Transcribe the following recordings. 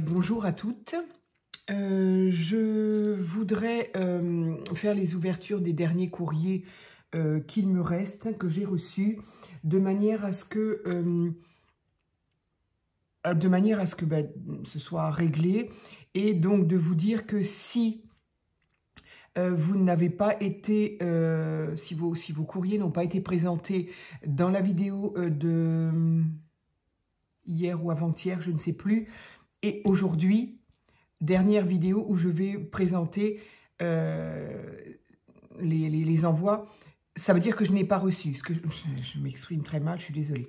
Bonjour à toutes. Je voudrais faire les ouvertures des derniers courriers qu'il me reste, que j'ai reçus, de manière à ce que, ce soit réglé, et donc de vous dire que si vous n'avez pas été, si vos courriers n'ont pas été présentés dans la vidéo de hier ou avant-hier, je ne sais plus, et aujourd'hui, dernière vidéo où je vais présenter les envois, ça veut dire que je n'ai pas reçu. Je m'exprime très mal, je suis désolée.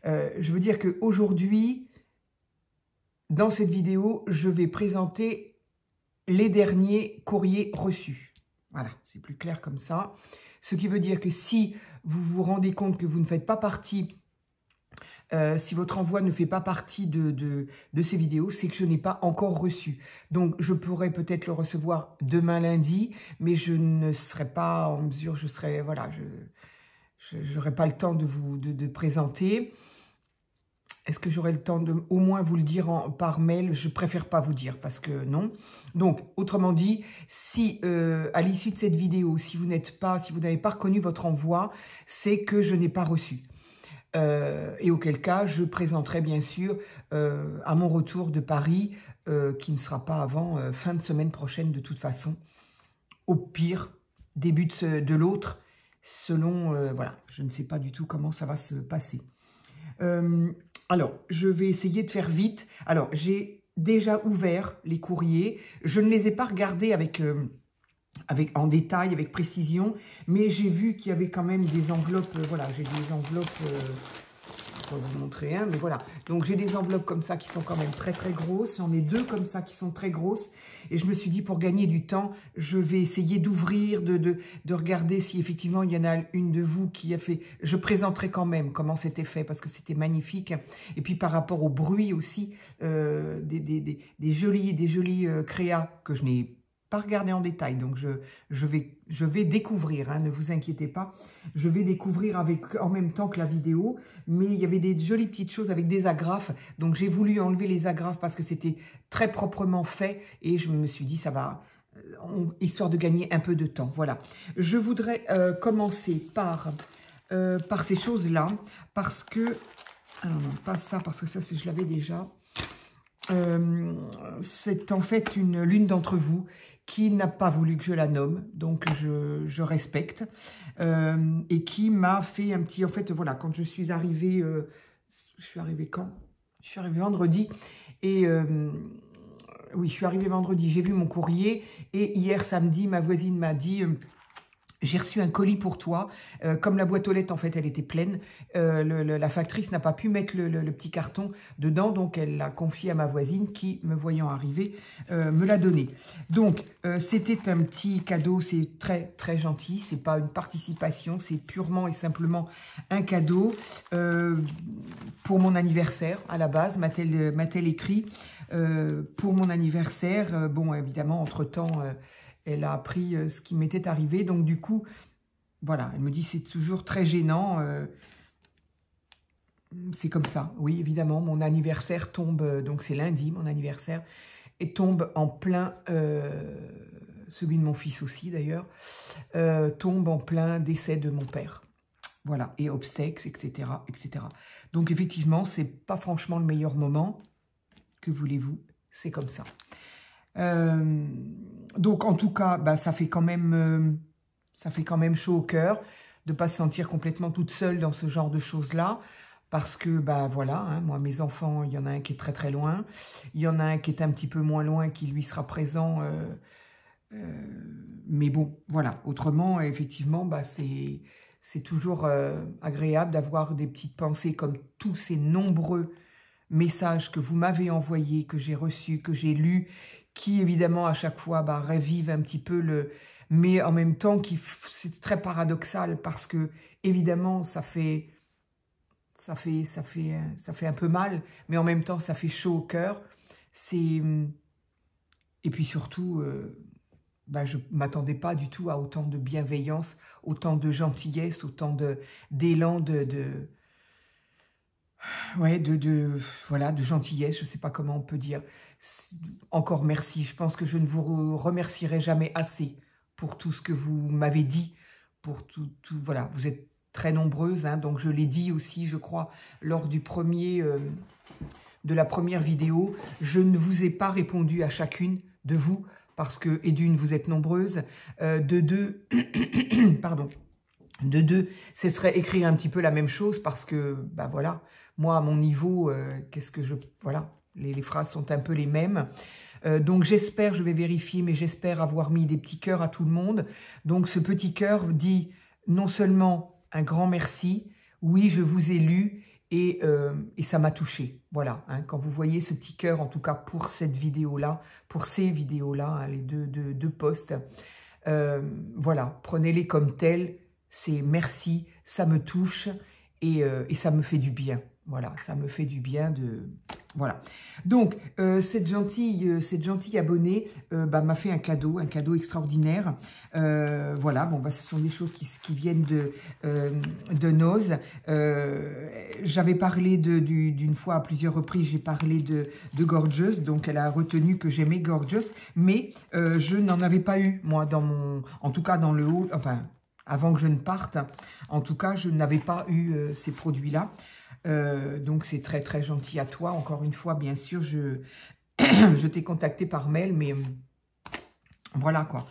Je veux dire qu'aujourd'hui, dans cette vidéo, je vais présenter les derniers courriers reçus. Voilà, c'est plus clair comme ça. Ce qui veut dire que si vous vous rendez compte que vous ne faites pas partie, si votre envoi ne fait pas partie de ces vidéos, c'est que je n'ai pas encore reçu. Donc, je pourrais peut-être le recevoir demain lundi, mais je ne serai pas en mesure, voilà, je n'aurai pas le temps de présenter. Est-ce que j'aurai le temps de au moins vous le dire par mail? Je préfère pas vous dire parce que non. Donc, autrement dit, si à l'issue de cette vidéo, si vous n'avez pas reconnu votre envoi, c'est que je n'ai pas reçu. Et auquel cas, je présenterai bien sûr à mon retour de Paris, qui ne sera pas avant fin de semaine prochaine de toute façon. Au pire, début de l'autre, selon, voilà, je ne sais pas du tout comment ça va se passer. Alors, je vais essayer de faire vite. Alors, j'ai déjà ouvert les courriers. Je ne les ai pas regardés en détail, avec précision, mais j'ai vu qu'il y avait quand même des enveloppes, voilà, j'ai des enveloppes, je vais vous montrer un, mais voilà, donc j'ai des enveloppes comme ça qui sont quand même très très grosses, j'en ai deux comme ça qui sont très grosses, et je me suis dit pour gagner du temps, je vais essayer d'ouvrir, de regarder si effectivement il y en a une de vous qui a fait, je présenterai quand même comment c'était fait, parce que c'était magnifique, et puis par rapport au bruit aussi, des jolis créas que je n'ai pas regarder en détail, donc je vais découvrir, hein, ne vous inquiétez pas, je vais découvrir en même temps que la vidéo, mais il y avait des jolies petites choses avec des agrafes, donc j'ai voulu enlever les agrafes parce que c'était très proprement fait, et je me suis dit ça va, histoire de gagner un peu de temps, voilà. Je voudrais commencer par ces choses-là, parce que, alors non, pas ça, parce que ça je l'avais déjà, c'est en fait l'une d'entre vous qui n'a pas voulu que je la nomme, donc je respecte, et qui m'a fait un petit, en fait, voilà, quand je suis arrivée, je suis arrivée quand? Je suis arrivée vendredi, et oui, je suis arrivée vendredi, j'ai vu mon courrier, et hier samedi, ma voisine m'a dit... j'ai reçu un colis pour toi. Comme la boîte aux lettres, en fait, elle était pleine. La factrice n'a pas pu mettre le petit carton dedans, donc elle l'a confié à ma voisine qui, me voyant arriver, me l'a donné. Donc, c'était un petit cadeau, c'est très, très gentil. C'est pas une participation, c'est purement et simplement un cadeau pour mon anniversaire, à la base, m'a-t-elle écrit pour mon anniversaire. Bon, évidemment, entre-temps... elle a appris ce qui m'était arrivé. Donc, du coup, voilà, elle me dit c'est toujours très gênant. C'est comme ça. Oui, évidemment, mon anniversaire tombe, donc c'est lundi, mon anniversaire, et tombe en plein, celui de mon fils aussi d'ailleurs, tombe en plein décès de mon père. Voilà, et obsèques, etc., etc. Donc, effectivement, c'est pas franchement le meilleur moment. Que voulez-vous? C'est comme ça. Donc en tout cas, bah, ça fait quand même chaud au cœur de ne pas se sentir complètement toute seule dans ce genre de choses-là, parce que bah voilà, hein, moi mes enfants, il y en a un qui est très très loin, il y en a un qui est un petit peu moins loin, qui lui sera présent, mais bon, voilà, autrement, effectivement, bah, c'est toujours agréable d'avoir des petites pensées comme tous ces nombreux messages que vous m'avez envoyés, que j'ai reçus, que j'ai lus, qui évidemment à chaque fois bah, revivent un petit peu mais en même temps c'est très paradoxal parce que évidemment ça fait un peu mal, mais en même temps ça fait chaud au cœur. Et puis surtout bah, je m'attendais pas du tout à autant de bienveillance, autant de gentillesse, autant d'élan ouais, voilà, de gentillesse, je ne sais pas comment on peut dire. Encore merci, je pense que je ne vous remercierai jamais assez pour tout ce que vous m'avez dit, pour voilà, vous êtes très nombreuses, hein, donc je l'ai dit aussi, je crois, lors du de la première vidéo, je ne vous ai pas répondu à chacune de vous, parce que, et d'une, vous êtes nombreuses, de deux, pardon, de deux, ce serait écrire un petit peu la même chose, parce que, bah voilà, moi, à mon niveau, voilà, les phrases sont un peu les mêmes. Donc j'espère, je vais vérifier, mais j'espère avoir mis des petits cœurs à tout le monde. Donc ce petit cœur dit non seulement un grand merci, oui, je vous ai lu et ça m'a touché. Voilà, hein, quand vous voyez ce petit cœur, en tout cas pour cette vidéo-là, pour ces vidéos-là, hein, les deux posts, voilà, prenez-les comme tels, c'est merci, ça me touche et ça me fait du bien. Voilà, ça me fait du bien de... Voilà. Donc, cette gentille abonnée m'a fait un cadeau extraordinaire. Voilà, bon, ce sont des choses qui viennent de Noz. J'avais parlé d'une fois, à plusieurs reprises, j'ai parlé de Gorgeous, donc elle a retenu que j'aimais Gorgeous, mais je n'en avais pas eu, moi, en tout cas dans le haut, enfin, avant que je ne parte, en tout cas, je n'avais pas eu ces produits-là. Donc c'est très très gentil à toi. Encore une fois, bien sûr, je t'ai contacté par mail, mais voilà quoi.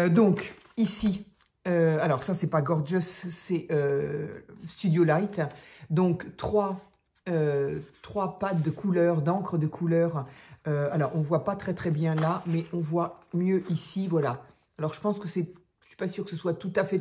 Donc ici, alors ça c'est pas Gorgeous, c'est Studio Light. Donc trois pattes de couleur, d'encre de couleur. Alors on voit pas très très bien là, mais on voit mieux ici, voilà. Alors je pense que c'est... Je suis pas sûre que ce soit tout à fait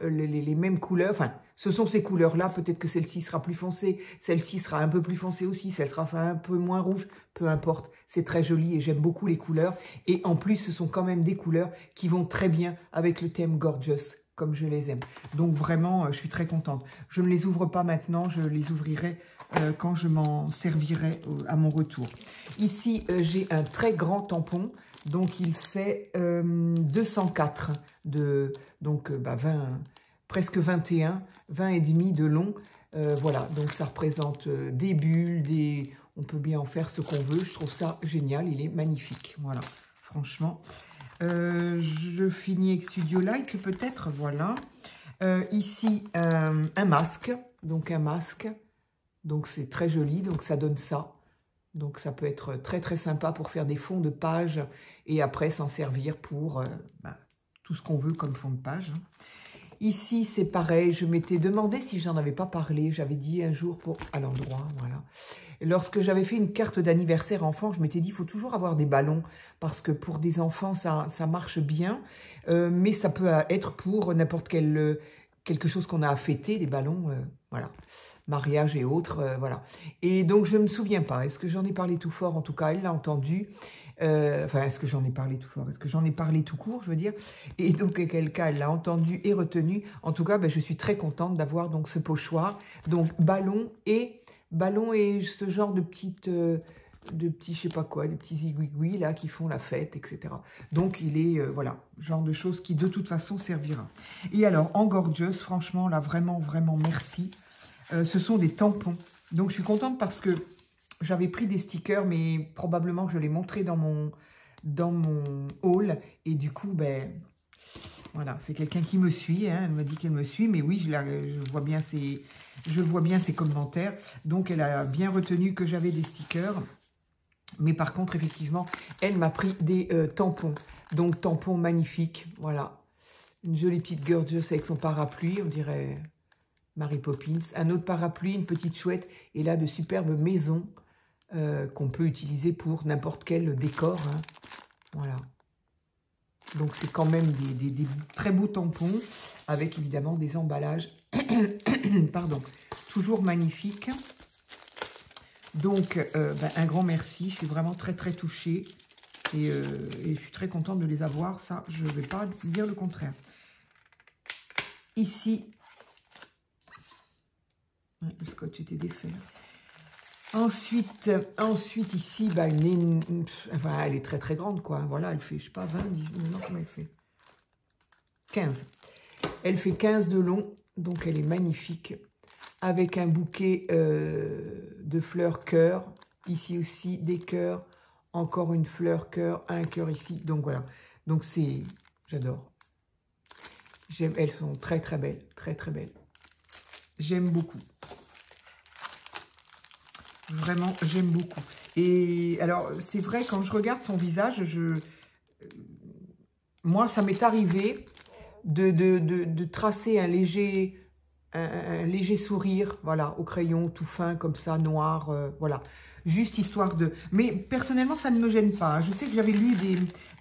les mêmes couleurs. Enfin, ce sont ces couleurs-là. Peut-être que celle-ci sera plus foncée. Celle-ci sera un peu plus foncée aussi. Celle sera un peu moins rouge. Peu importe. C'est très joli et j'aime beaucoup les couleurs. Et en plus, ce sont quand même des couleurs qui vont très bien avec le thème Gorgeous, comme je les aime. Donc vraiment, je suis très contente. Je ne les ouvre pas maintenant. Je les ouvrirai quand je m'en servirai à mon retour. Ici, j'ai un très grand tampon. Donc, il fait 204 donc 20, presque 21, 20 et demi de long. Voilà, donc ça représente des bulles, on peut bien en faire ce qu'on veut. Je trouve ça génial, il est magnifique. Voilà, franchement. Je finis avec Studio Light peut-être, voilà. Ici, un masque, donc c'est très joli, donc ça donne ça. Donc ça peut être très très sympa pour faire des fonds de page et après s'en servir pour tout ce qu'on veut comme fond de page. Ici c'est pareil, je m'étais demandé si j'en avais pas parlé, j'avais dit un jour à l'endroit, voilà. Lorsque j'avais fait une carte d'anniversaire enfant, je m'étais dit il faut toujours avoir des ballons parce que pour des enfants ça marche bien, mais ça peut être pour n'importe quelque chose qu'on a à fêter, des ballons, voilà. Mariage et autres, voilà. Et donc, je ne me souviens pas. Est-ce que j'en ai parlé tout fort? En tout cas, elle l'a entendu. Enfin, est-ce que j'en ai parlé tout fort? Est-ce que j'en ai parlé tout court, je veux dire? Et donc, quel cas, elle l'a entendu et retenu. En tout cas, je suis très contente d'avoir donc ce pochoir. Donc, ballon et ce genre de petites... je sais pas quoi, des petits zigouigouis là qui font la fête, etc. Donc il est, voilà, genre de choses qui de toute façon servira. Et alors, en Gorgeous, franchement, là, vraiment, vraiment, merci. Ce sont des tampons. Donc, je suis contente parce que j'avais pris des stickers, mais probablement que je les montrais dans mon haul. Et du coup, voilà, c'est quelqu'un qui me suit. Hein, elle m'a dit qu'elle me suit, mais oui, je vois bien ses commentaires. Donc, elle a bien retenu que j'avais des stickers. Mais par contre, effectivement, elle m'a pris des tampons. Donc, tampons magnifiques. Voilà. Une jolie petite Gorgeous avec son parapluie, on dirait... Mary Poppins, un autre parapluie, une petite chouette, et là de superbes maisons qu'on peut utiliser pour n'importe quel décor. Hein. Voilà. Donc c'est quand même des très beaux tampons, avec évidemment des emballages, pardon, toujours magnifiques. Donc un grand merci, je suis vraiment très très touchée, et je suis très contente de les avoir, ça je ne vais pas dire le contraire. Ici, le scotch était défait. Ensuite ici, enfin, elle est très très grande, quoi. Voilà, elle fait, je sais pas, 20, 19, non, comment elle fait 15. Elle fait 15 de long, donc elle est magnifique. avec un bouquet de fleurs cœur. Ici aussi, des cœurs. Encore une fleur cœur, un cœur ici. Donc voilà. Donc c'est... J'adore. J'aime. Elles sont très très belles. Très très belles. J'aime beaucoup. Vraiment, j'aime beaucoup. Et alors, c'est vrai, quand je regarde son visage, moi, ça m'est arrivé de tracer un léger sourire, voilà, au crayon, tout fin, comme ça, noir, voilà. Juste histoire de... Mais personnellement, ça ne me gêne pas. Hein. Je sais que j'avais lu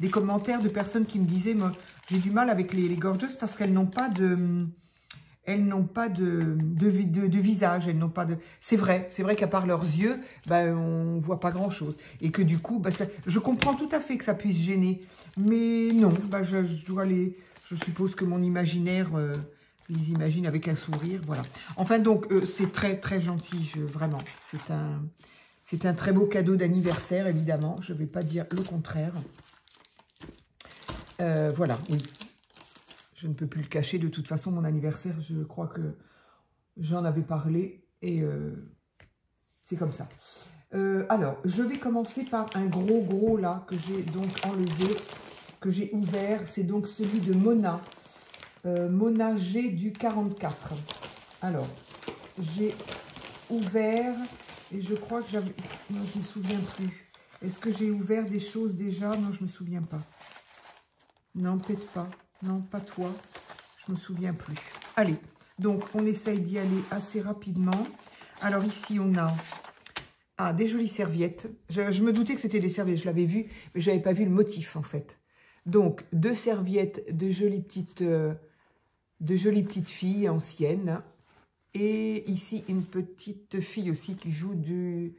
des commentaires de personnes qui me disaient, moi, j'ai du mal avec les gorgeous parce qu'elles n'ont pas de... Elles n'ont pas de visage, elles n'ont pas de... C'est vrai qu'à part leurs yeux, ben, on ne voit pas grand-chose. Et que du coup, ben, je comprends tout à fait que ça puisse gêner. Mais non, ben, je dois les... Je suppose que mon imaginaire les imagine avec un sourire, voilà. Enfin, donc, c'est très, très gentil, vraiment. C'est un très beau cadeau d'anniversaire, évidemment. Je ne vais pas dire le contraire. Voilà, oui. Je ne peux plus le cacher. De toute façon, mon anniversaire, je crois que j'en avais parlé. Et c'est comme ça. Alors, je vais commencer par un gros là que j'ai donc enlevé, que j'ai ouvert. C'est donc celui de Mona. Mona G du 44. Alors, j'ai ouvert et je crois que j'avais... Non, je ne me souviens plus. Est-ce que j'ai ouvert des choses déjà? Non, je ne me souviens pas. Non, peut-être pas. Non, pas toi. Je me souviens plus. Allez, donc on essaye d'y aller assez rapidement. Alors ici, on a des jolies serviettes. Je me doutais que c'était des serviettes, je l'avais vu, mais je n'avais pas vu le motif en fait. Donc, 2 serviettes de jolies petites filles anciennes. Et ici, une petite fille aussi qui joue du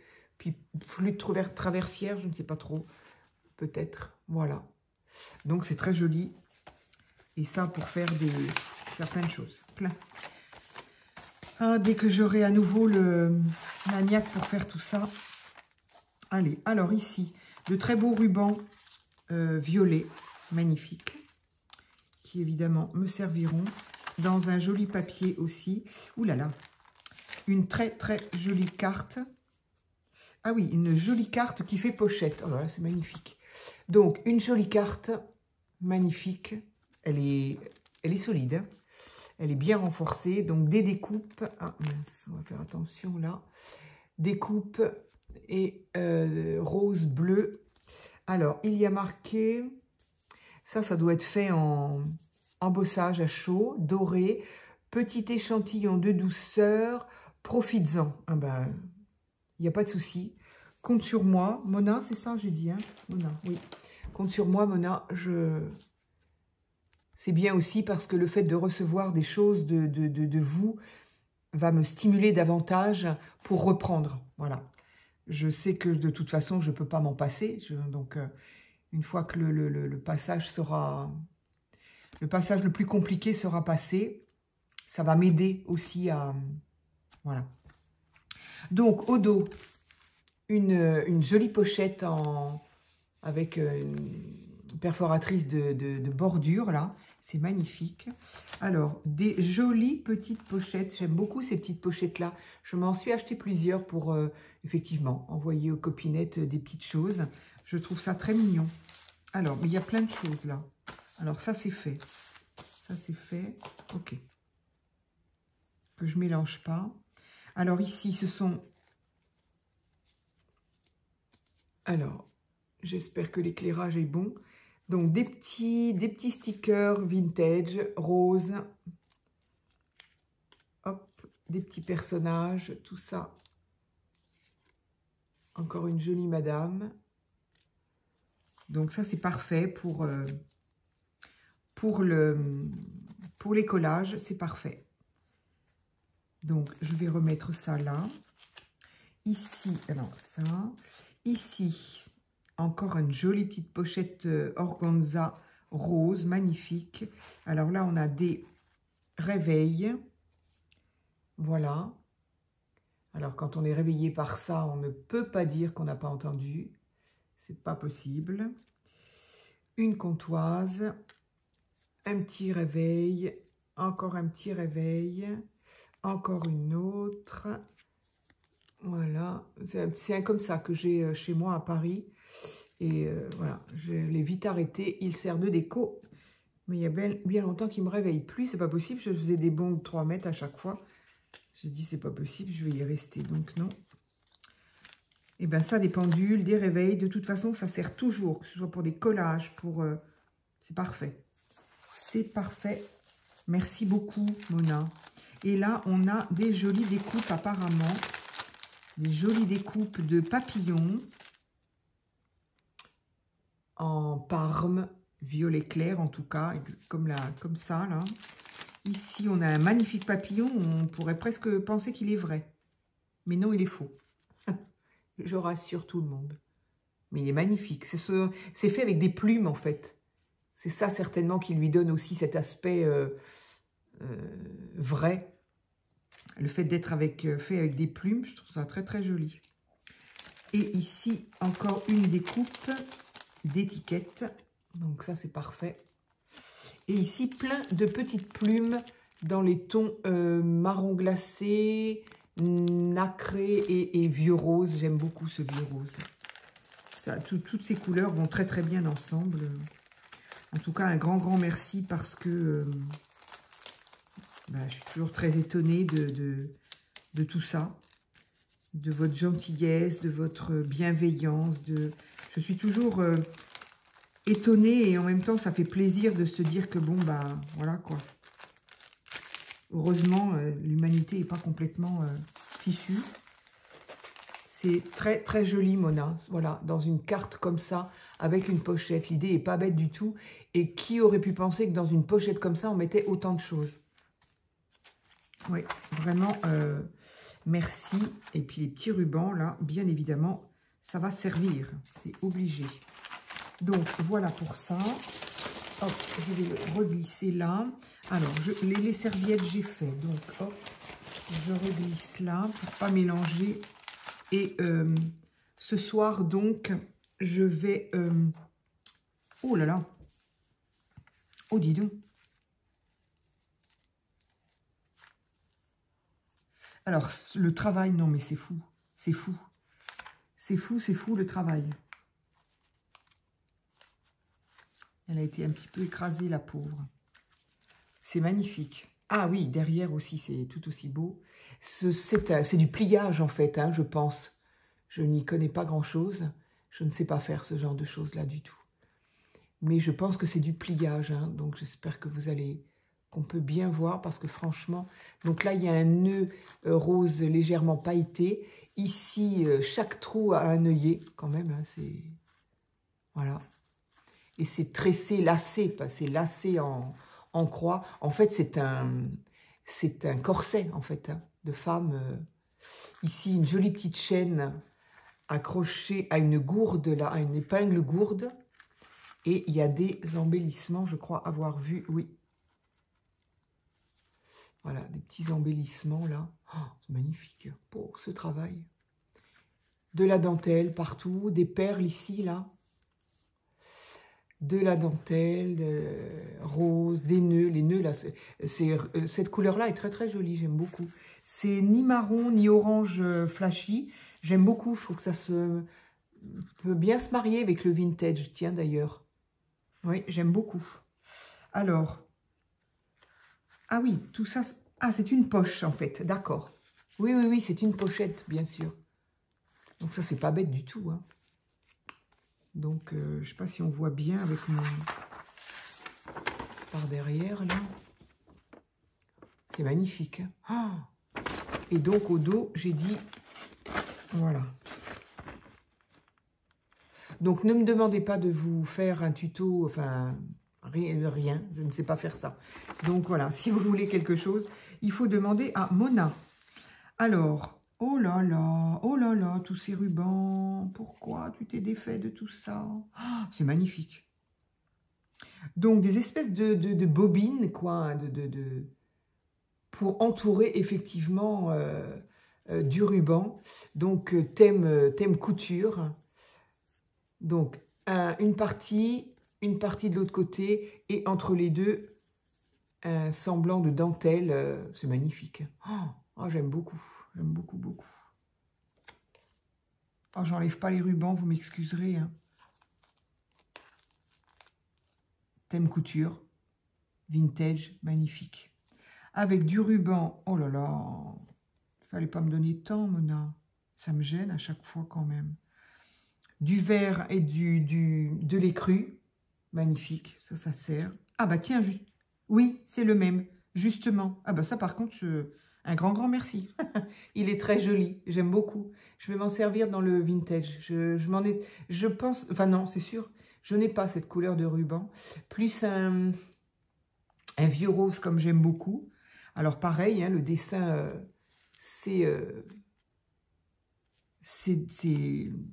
flûte traversière, je ne sais pas trop. Peut-être, voilà. Donc, c'est très joli. Et ça, pour faire plein de choses. Plein. Ah, dès que j'aurai à nouveau le maniaque pour faire tout ça. Allez, alors ici, de très beaux rubans violets, magnifiques, qui évidemment me serviront dans un joli papier aussi. Ouh là là, une très très jolie carte. Ah oui, une jolie carte qui fait pochette. Oh là là, c'est magnifique. Donc, une jolie carte, magnifique. Elle est solide, hein. Elle est bien renforcée. Donc, des découpes. Ah mince, on va faire attention là. Découpes et rose, bleu. Alors, il y a marqué... Ça doit être fait en embossage à chaud, doré. Petit échantillon de douceur. Profites-en. Ah ben, il n'y a pas de souci. Compte sur moi. Mona, c'est ça, j'ai dit, hein? Mona, oui. Compte sur moi, Mona. C'est bien aussi parce que le fait de recevoir des choses de vous va me stimuler davantage pour reprendre. Voilà. Je sais que de toute façon, je ne peux pas m'en passer. Donc, une fois que le passage sera... Le passage le plus compliqué sera passé, ça va m'aider aussi à... Voilà. Donc, au dos, une jolie pochette avec une perforatrice de bordure, là. C'est magnifique. Alors, des jolies petites pochettes. J'aime beaucoup ces petites pochettes-là. Je m'en suis acheté plusieurs pour, effectivement, envoyer aux copinettes des petites choses. Je trouve ça très mignon. Alors, il y a plein de choses, là. Alors, ça, c'est fait. Ça, c'est fait. OK. Que je ne mélange pas. Alors, ici, ce sont... Alors, j'espère que l'éclairage est bon. Donc, des petits stickers vintage, rose. Hop, des petits personnages, tout ça. Encore une jolie madame. Donc, ça, c'est parfait pour les collages. C'est parfait. Donc, je vais remettre ça là. Ici, alors ça. Ici, encore une jolie petite pochette organza rose, magnifique. Alors là, on a des réveils. Voilà. Alors, quand on est réveillé par ça, on ne peut pas dire qu'on n'a pas entendu. C'est pas possible. Une comptoise. Un petit réveil. Encore un petit réveil. Encore une autre. Voilà, c'est un comme ça que j'ai chez moi à Paris. Et voilà, je l'ai vite arrêté. Il sert de déco. Mais il y a bien longtemps qu'il me réveille plus. C'est pas possible. Je faisais des bonds de 3 mètres à chaque fois. J'ai dit, c'est pas possible. Je vais y rester. Donc, non. Et bien, ça, des pendules, des réveils. De toute façon, ça sert toujours. Que ce soit pour des collages, pour... c'est parfait. C'est parfait. Merci beaucoup, Mona. Et là, on a des jolies découpes, apparemment. Des jolies découpes de papillons. En parme, violet clair en tout cas, comme ça là. Ici, on a un magnifique papillon, on pourrait presque penser qu'il est vrai. Mais non, il est faux. Je rassure tout le monde. Mais il est magnifique. C'est fait avec des plumes en fait. C'est ça certainement qui lui donne aussi cet aspect vrai. Le fait d'être fait avec des plumes, je trouve ça très très joli. Et ici, encore une découpe d'étiquettes. Donc ça, c'est parfait. Et ici, plein de petites plumes dans les tons marron glacé, nacré et vieux rose. J'aime beaucoup ce vieux rose. Ça, toutes ces couleurs vont très très bien ensemble. En tout cas, un grand merci parce que je suis toujours très étonnée de tout ça. De votre gentillesse, de votre bienveillance. Je suis toujours étonnée et en même temps, ça fait plaisir de se dire que bon, voilà quoi. Heureusement, l'humanité n'est pas complètement fichue. C'est très très joli, Mona. Voilà, dans une carte comme ça, avec une pochette. L'idée n'est pas bête du tout. Et qui aurait pu penser que dans une pochette comme ça, on mettait autant de choses? Oui, vraiment, merci. Et puis les petits rubans, là, bien évidemment, ça va servir. C'est obligé. Donc, voilà pour ça. Hop, je vais le reglisser là. Alors, les serviettes, j'ai fait. Donc, hop, je reglisse là pour pas mélanger. Et ce soir, donc, je vais... oh là là. Oh, dis donc. Alors, le travail, non, mais c'est fou. C'est fou. C'est fou, le travail. Elle a été un petit peu écrasée, la pauvre. C'est magnifique. Ah oui, derrière aussi, c'est tout aussi beau. C'est du pliage, en fait, hein, je pense. Je n'y connais pas grand-chose. Je ne sais pas faire ce genre de choses-là du tout. Mais je pense que c'est du pliage, hein, donc j'espère que qu'on peut bien voir, parce que franchement... Donc là, il y a un nœud rose légèrement pailleté. Ici, chaque trou a un œillet, quand même, hein, c'est... Voilà. Et c'est tressé, lacé, c'est lacé en croix. En fait, c'est un corset, en fait, hein, de femme. Ici, une jolie petite chaîne accrochée à une gourde, là, à une épingle gourde. Et il y a des embellissements, je crois avoir vu, oui. Voilà, des petits embellissements, là. Oh, c'est magnifique, pour ce travail. De la dentelle partout, des perles ici, là. De la dentelle, rose, des nœuds. Les nœuds, là, cette couleur-là est très, très jolie. J'aime beaucoup. C'est ni marron, ni orange flashy. J'aime beaucoup. Je trouve que ça peut bien se marier avec le vintage. Tiens, d'ailleurs. Oui, j'aime beaucoup. Alors. Ah oui, tout ça... Ah, c'est une poche, en fait. D'accord. Oui, oui, oui, c'est une pochette, bien sûr. Donc ça, c'est pas bête du tout, hein. Donc, je ne sais pas si on voit bien avec mon... par derrière, là. C'est magnifique. Hein. Oh, et donc, au dos, j'ai dit... Voilà. Donc, ne me demandez pas de vous faire un tuto, enfin, rien. Je ne sais pas faire ça. Donc, voilà. Si vous voulez quelque chose, il faut demander à Mona. Alors... Oh là là, tous ces rubans, pourquoi tu t'es défait de tout ça? Oh, c'est magnifique. Donc, des espèces de bobines, quoi, pour entourer effectivement du ruban. Donc, thème couture. Donc, une partie de l'autre côté, et entre les deux, un semblant de dentelle. C'est magnifique. Oh, j'aime beaucoup. J'aime beaucoup, beaucoup. Oh, j'enlève pas les rubans, vous m'excuserez. Hein. Thème couture. Vintage, magnifique. Avec du ruban. Oh là là. Fallait pas me donner de temps, Mona. Ça me gêne à chaque fois quand même. Du vert et de l'écru. Magnifique. Ça sert. Ah bah tiens, oui, c'est le même. Justement. Ah bah ça par contre, un grand merci. Il est très joli. J'aime beaucoup. Je vais m'en servir dans le vintage. Je pense... Enfin non, c'est sûr. Je n'ai pas cette couleur de ruban. Plus un vieux rose comme j'aime beaucoup. Alors pareil, hein, le dessin, c'est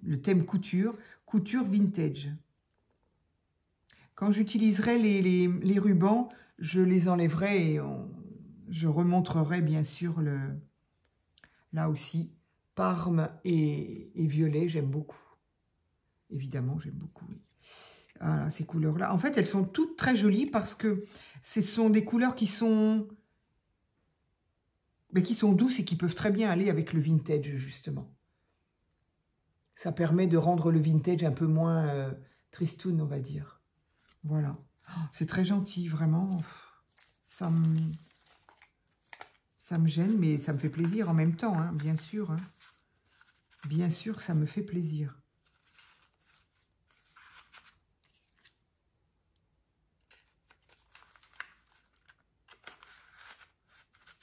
le thème couture vintage. Quand j'utiliserai les rubans, je les enlèverai et je remontrerai bien sûr là aussi, parme et violet, j'aime beaucoup. Évidemment, j'aime beaucoup, oui. Voilà, ces couleurs-là. En fait, elles sont toutes très jolies parce que ce sont des couleurs qui sont douces et qui peuvent très bien aller avec le vintage, justement. Ça permet de rendre le vintage un peu moins tristoun, on va dire. Voilà. C'est très gentil, vraiment. Ça me gêne, mais ça me fait plaisir en même temps, hein, bien sûr. Hein. Bien sûr, ça me fait plaisir.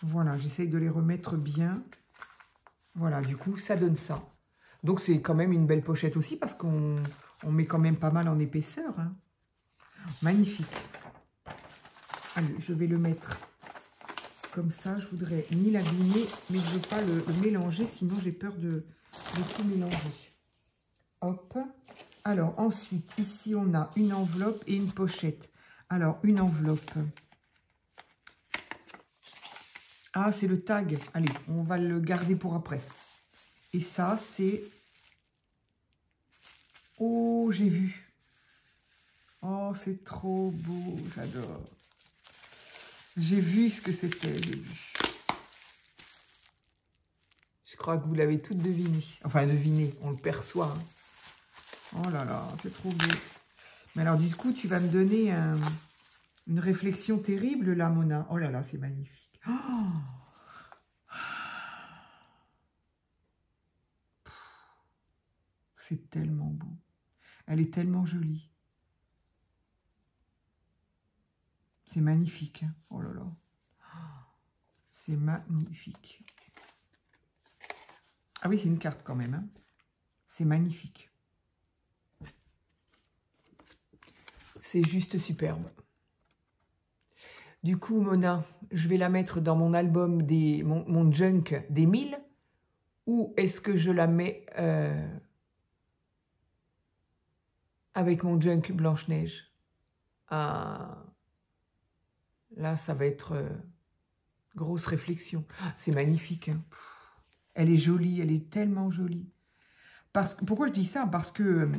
Voilà, j'essaye de les remettre bien. Voilà, du coup, ça donne ça. Donc, c'est quand même une belle pochette aussi parce qu'on met quand même pas mal en épaisseur. Hein. Magnifique. Allez, je vais le mettre comme ça. Je voudrais ni l'abîmer, mais je ne veux pas le mélanger, sinon j'ai peur de tout mélanger. Hop. Alors, ensuite, ici, on a une enveloppe et une pochette. Alors, une enveloppe. Ah, c'est le tag. Allez, on va le garder pour après. Et ça, c'est... Oh, j'ai vu. Oh, c'est trop beau. J'adore. J'ai vu ce que c'était. J'ai vu. Je crois que vous l'avez toutes deviné. Enfin, deviné. On le perçoit. Hein. Oh là là, c'est trop beau. Mais alors, du coup, tu vas me donner une réflexion terrible, là, Mona. Oh là là, c'est magnifique. Oh, c'est tellement beau. Elle est tellement jolie. C'est magnifique. Hein. Oh là là. C'est magnifique. Ah oui, c'est une carte quand même. Hein. C'est magnifique. C'est juste superbe. Du coup, Mona, je vais la mettre dans mon album, mon junk des 1000. Ou est-ce que je la mets avec mon junk Blanche-Neige? Ah, là, ça va être grosse réflexion. C'est magnifique. Hein. Elle est jolie, elle est tellement jolie. Pourquoi je dis ça? Parce que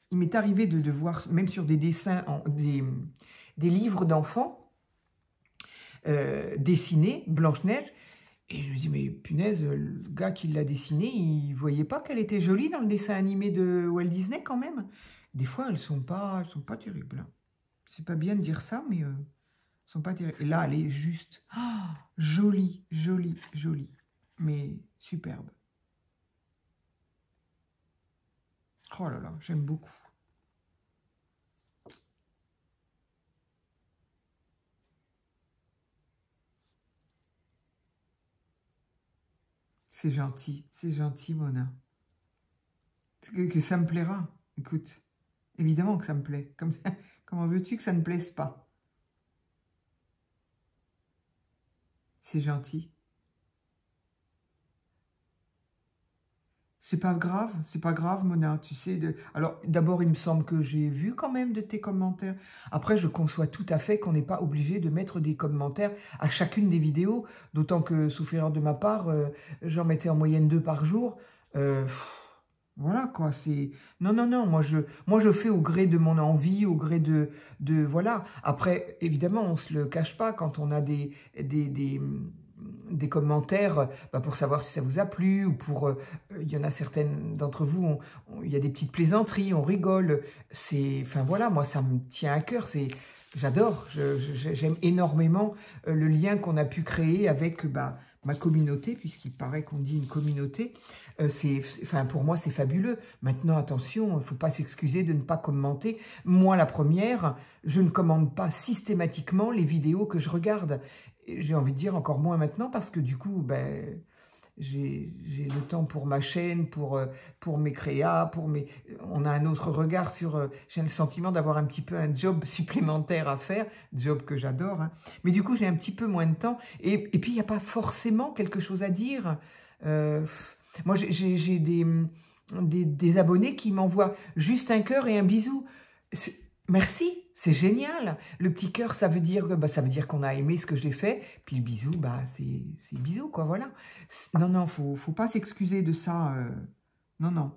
il m'est arrivé de voir, même sur des dessins, des livres d'enfants, dessinés, Blanche-Neige, et je me dis, mais punaise, le gars qui l'a dessinée, il ne voyait pas qu'elle était jolie dans le dessin animé de Walt Disney quand même. Des fois, elles sont pas terribles. C'est pas bien de dire ça, mais elles sont pas terribles. Et là, elle est juste jolie, jolie, jolie, mais superbe. Oh là là, j'aime beaucoup. C'est gentil, Mona. Que ça me plaira. Écoute, évidemment que ça me plaît. Comment veux-tu que ça ne plaise pas? C'est gentil. C'est pas grave, Mona, tu sais. Alors, d'abord, il me semble que j'ai vu quand même de tes commentaires. Après, je conçois tout à fait qu'on n'est pas obligé de mettre des commentaires à chacune des vidéos, d'autant que, sauf erreur de ma part, j'en mettais en moyenne 2 par jour. Voilà, quoi, c'est... Non, non, non, moi je fais au gré de mon envie, au gré de voilà. Après, évidemment, on ne se le cache pas quand on a des commentaires bah, pour savoir si ça vous a plu ou pour... il y en a certaines d'entre vous, il y a des petites plaisanteries, on rigole. C'est... Enfin, voilà, moi, ça me tient à cœur, c'est... J'adore, j'aime énormément le lien qu'on a pu créer avec bah, ma communauté, puisqu'il paraît qu'on dit une communauté. Enfin, pour moi, c'est fabuleux. Maintenant, attention, il ne faut pas s'excuser de ne pas commenter. Moi, la première, je ne commande pas systématiquement les vidéos que je regarde. J'ai envie de dire encore moins maintenant parce que du coup, ben, j'ai le temps pour ma chaîne, pour mes créas, on a un autre regard sur... j'ai le sentiment d'avoir un petit peu un job supplémentaire à faire, job que j'adore. Hein. Mais du coup, j'ai un petit peu moins de temps. Et puis, il n'y a pas forcément quelque chose à dire. Moi, j'ai des abonnés qui m'envoient juste un cœur et un bisou. Merci, c'est génial. Le petit cœur, ça veut dire qu'on a aimé ce que j'ai fait. Puis le bisou, bah, c'est bisou, quoi, voilà. Non, non, faut pas s'excuser de ça. Non, non.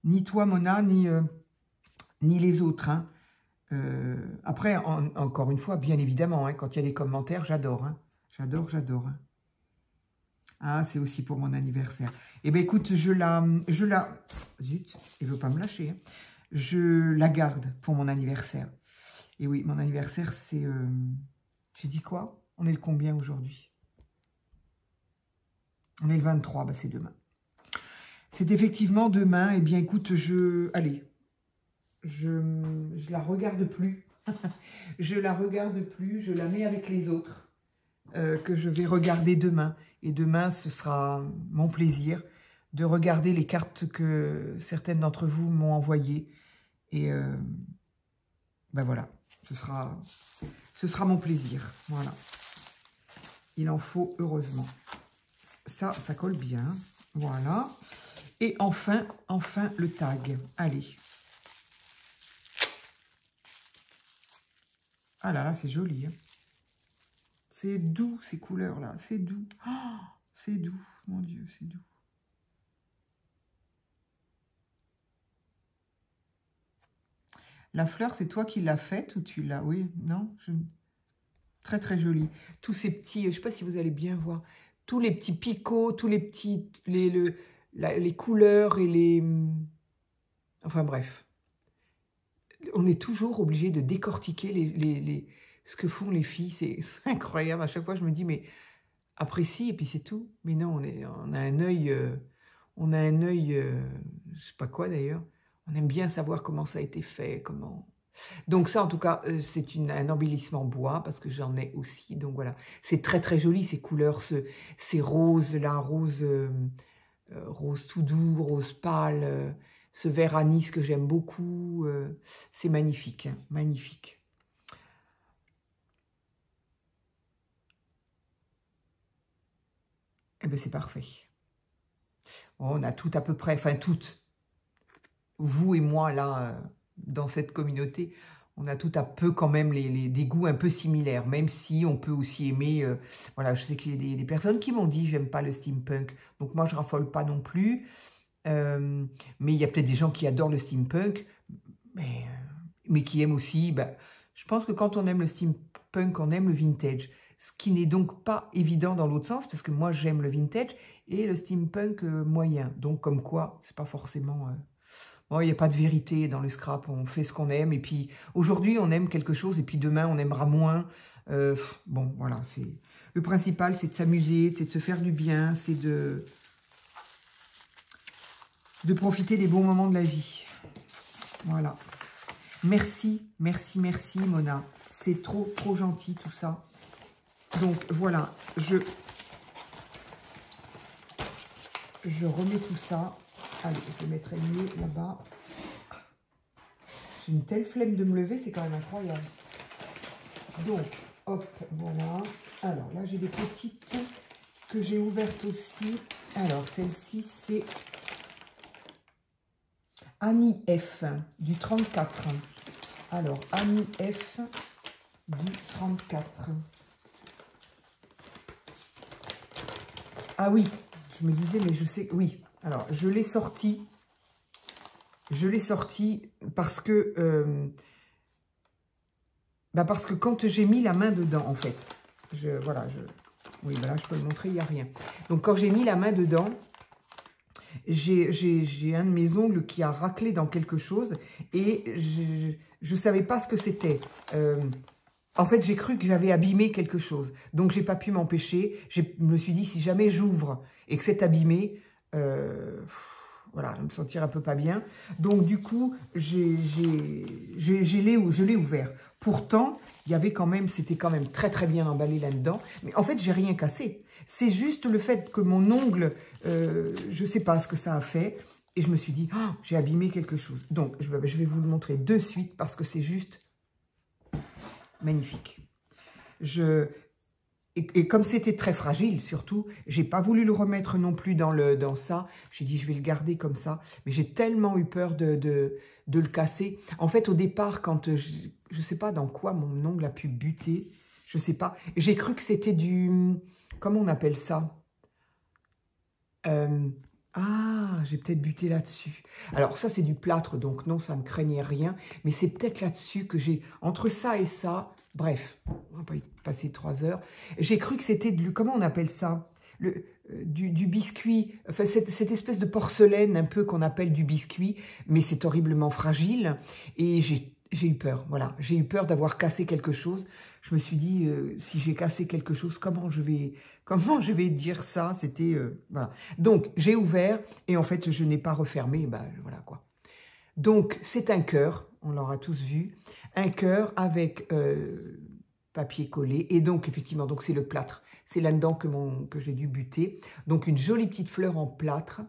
Ni toi, Mona, ni les autres. Hein. Après, encore une fois, bien évidemment, hein, quand il y a des commentaires, j'adore. Hein. J'adore, j'adore. Hein. Ah, c'est aussi pour mon anniversaire. Eh bien, écoute, je la... Zut, il ne veut pas me lâcher. Hein. Je la garde pour mon anniversaire. Et oui, mon anniversaire, c'est... J'ai dit quoi? On est le combien aujourd'hui? On est le 23, bah c'est demain. C'est effectivement demain. Eh bien, écoute, allez, je la regarde plus. Je la regarde plus, je la mets avec les autres que je vais regarder demain. Et demain, ce sera mon plaisir de regarder les cartes que certaines d'entre vous m'ont envoyées. Et ben voilà, ce sera mon plaisir. Voilà. Il en faut heureusement. Ça colle bien. Voilà. Et enfin le tag. Allez. Ah là là, c'est joli. Hein. C'est doux, ces couleurs-là. C'est doux. Oh, c'est doux. Mon Dieu, c'est doux. La fleur, c'est toi qui l'as faite ou tu l'as... Oui, non Très, très joli. Tous ces petits... Je ne sais pas si vous allez bien voir. Tous les petits picots, tous les petits... Les couleurs et les... Enfin, bref. On est toujours obligé de décortiquer ce que font les filles. C'est incroyable. À chaque fois, je me dis, mais apprécie et puis c'est tout. Mais non, on a un œil... on a un œil... je sais pas quoi d'ailleurs. On aime bien savoir comment ça a été fait, comment... Donc ça, en tout cas, c'est un embellissement bois, parce que j'en ai aussi. Donc voilà, c'est très très joli, ces couleurs, ces roses-là, rose tout doux, rose pâle, ce vert anis que j'aime beaucoup. C'est magnifique, hein, magnifique. Eh bien, c'est parfait. On a tout à peu près, enfin toutes. Vous et moi, là, dans cette communauté, on a tout à peu quand même des goûts un peu similaires, même si on peut aussi aimer... voilà, je sais qu'il y a des personnes qui m'ont dit « j'aime pas le steampunk », donc moi je raffole pas non plus, mais il y a peut-être des gens qui adorent le steampunk, mais qui aiment aussi... Bah, je pense que quand on aime le steampunk, on aime le vintage, ce qui n'est donc pas évident dans l'autre sens, parce que moi j'aime le vintage et le steampunk moyen, donc comme quoi, c'est pas forcément... Bon, il n'y a pas de vérité dans le scrap, on fait ce qu'on aime, et puis aujourd'hui on aime quelque chose, et puis demain on aimera moins. Bon, voilà, le principal, c'est de s'amuser, c'est de se faire du bien, c'est de profiter des bons moments de la vie. Voilà. Merci, merci, merci Mona. C'est trop, trop gentil tout ça. Donc voilà, je remets tout ça. Allez, je le mettrai mieux là-bas. J'ai une telle flemme de me lever, c'est quand même incroyable. Donc, hop, voilà. Alors là, j'ai des petites que j'ai ouvertes aussi. Alors, celle-ci, c'est Annie F, du 34. Alors, Annie F, du 34. Ah oui, je me disais, mais je sais... Oui, alors, je l'ai sorti. Je l'ai sorti parce que quand j'ai mis la main dedans, en fait, oui, voilà, je peux le montrer, il n'y a rien. Donc, quand j'ai mis la main dedans, j'ai un de mes ongles qui a raclé dans quelque chose et je ne savais pas ce que c'était. En fait, j'ai cru que j'avais abîmé quelque chose. Donc, je n'ai pas pu m'empêcher. Je me suis dit, si jamais j'ouvre et que c'est abîmé, voilà, je vais me sentir un peu pas bien. Donc, du coup, je l'ai ouvert. Pourtant, il y avait quand même, c'était quand même très, très bien emballé là-dedans. Mais en fait, j'ai rien cassé. C'est juste le fait que mon ongle, je ne sais pas ce que ça a fait. Et je me suis dit, oh, j'ai abîmé quelque chose. Donc, je vais vous le montrer de suite parce que c'est juste magnifique. Et comme c'était très fragile, surtout, j'ai pas voulu le remettre non plus dans ça. J'ai dit, je vais le garder comme ça. Mais j'ai tellement eu peur de le casser. En fait, au départ, quand je sais pas dans quoi mon ongle a pu buter, je sais pas. J'ai cru que c'était du... Comment on appelle ça? J'ai peut-être buté là-dessus. Alors, ça, c'est du plâtre, donc non, ça ne craignait rien. Mais c'est peut-être là-dessus que j'ai... Entre ça et ça... Bref, on va pas y passer 3 heures. J'ai cru que c'était comment on appelle ça? Du biscuit, enfin cette espèce de porcelaine un peu qu'on appelle du biscuit, mais c'est horriblement fragile. Et j'ai eu peur, voilà. J'ai eu peur d'avoir cassé quelque chose. Je me suis dit, si j'ai cassé quelque chose, comment je vais dire ça? C'était, voilà. Donc, j'ai ouvert et en fait, je n'ai pas refermé, ben voilà quoi. Donc, c'est un cœur, on l'aura tous vu, un cœur avec papier collé. Et donc, effectivement, donc c'est le plâtre. C'est là-dedans que j'ai dû buter. Donc, une jolie petite fleur en plâtre.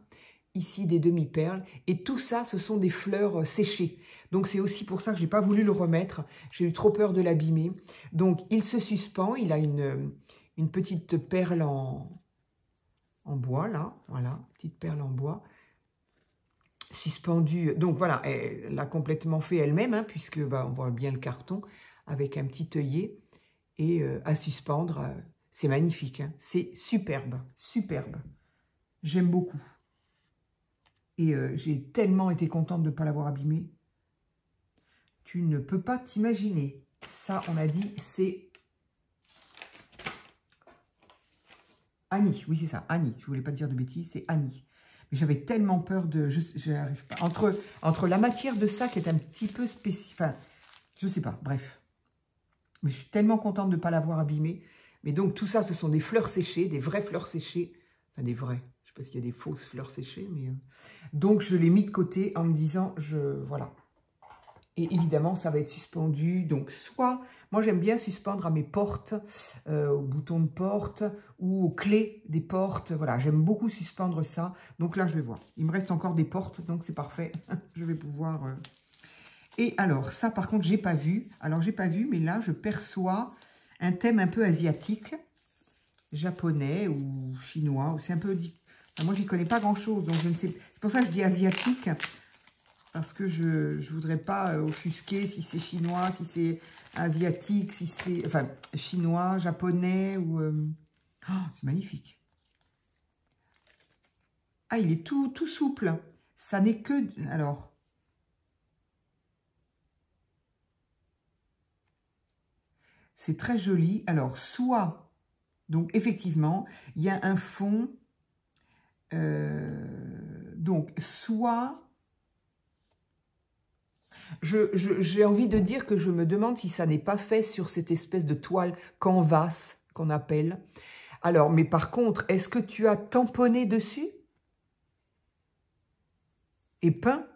Ici, des demi-perles. Et tout ça, ce sont des fleurs séchées. Donc, c'est aussi pour ça que je n'ai pas voulu le remettre. J'ai eu trop peur de l'abîmer. Donc, il se suspend. Il a une petite perle en bois, là. Voilà, petite perle en bois. Suspendue, donc voilà, elle l'a complètement fait elle-même, hein, puisque on voit bien le carton avec un petit œillet et à suspendre, c'est magnifique, hein, c'est superbe, superbe, j'aime beaucoup. Et j'ai tellement été contente de ne pas l'avoir abîmé, tu ne peux pas t'imaginer. Ça, on a dit, c'est Annie, oui c'est ça, Annie, je voulais pas dire de bêtises, c'est Annie. J'avais tellement peur de... Je n'arrive pas. Entre la matière de ça qui est un petit peu spécifique... Enfin, je sais pas, bref. Mais je suis tellement contente de ne pas l'avoir abîmé. Mais donc, tout ça, ce sont des fleurs séchées, des vraies fleurs séchées. Enfin, des vraies. Je ne sais pas s'il y a des fausses fleurs séchées, mais... Donc, je l'ai mis de côté en me disant, voilà. Et évidemment, ça va être suspendu. Donc, soit... Moi, j'aime bien suspendre à mes portes, aux boutons de porte ou aux clés des portes. Voilà, j'aime beaucoup suspendre ça. Donc là, je vais voir. Il me reste encore des portes, donc c'est parfait. Je vais pouvoir... Et alors, ça, par contre, j'ai pas vu. Alors, j'ai pas vu, mais là, je perçois un thème un peu asiatique, japonais ou chinois. C'est un peu... Enfin, moi, j'y connais pas grand-chose, donc je ne sais... C'est pour ça que je dis asiatique, parce que je ne voudrais pas offusquer si c'est chinois, si c'est... asiatique, si c'est... Enfin, chinois, japonais ou... Oh, c'est magnifique. Ah, il est tout souple. Ça n'est que... Alors... C'est très joli. Alors, soit... Donc, effectivement, il y a un fond... donc, soit... J'ai envie de dire que je me demande si ça n'est pas fait sur cette espèce de toile canvas qu'on appelle. Alors, mais par contre, est-ce que tu as tamponné dessus? Et peint?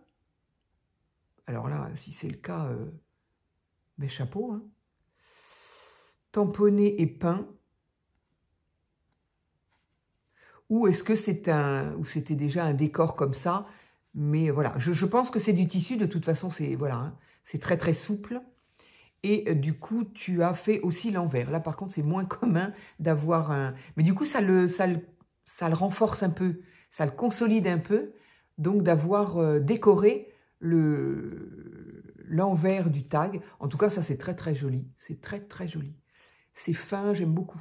Alors là, si c'est le cas, ben chapeau. Hein. Tamponné et peint. Ou est-ce que c'est ou c'était déjà un décor comme ça? Mais voilà, je pense que c'est du tissu, de toute façon, c'est voilà, hein, c'est très très souple. Et du coup, tu as fait aussi l'envers. Là, par contre, c'est moins commun d'avoir un... Mais du coup, ça le renforce un peu, ça le consolide un peu. Donc, d'avoir décoré l'envers du tag. En tout cas, ça, c'est très très joli. C'est très très joli. C'est fin, j'aime beaucoup.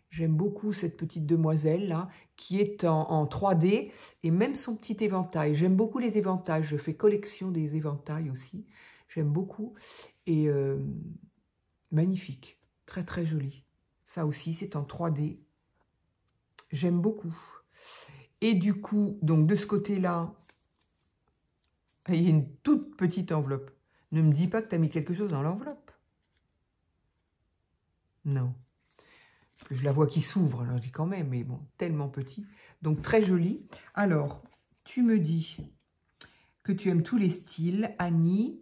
J'aime beaucoup cette petite demoiselle là, qui est en 3D, et même son petit éventail. J'aime beaucoup les éventails, je fais collection des éventails aussi. J'aime beaucoup, et magnifique, très très joli. Ça aussi, c'est en 3D. J'aime beaucoup. Et du coup, donc de ce côté-là, il y a une toute petite enveloppe. Ne me dis pas que tu as mis quelque chose dans l'enveloppe. Non. Parce que je la vois qui s'ouvre, alors je dis quand même, mais bon, tellement petit. Donc très joli. Alors, tu me dis que tu aimes tous les styles, Annie.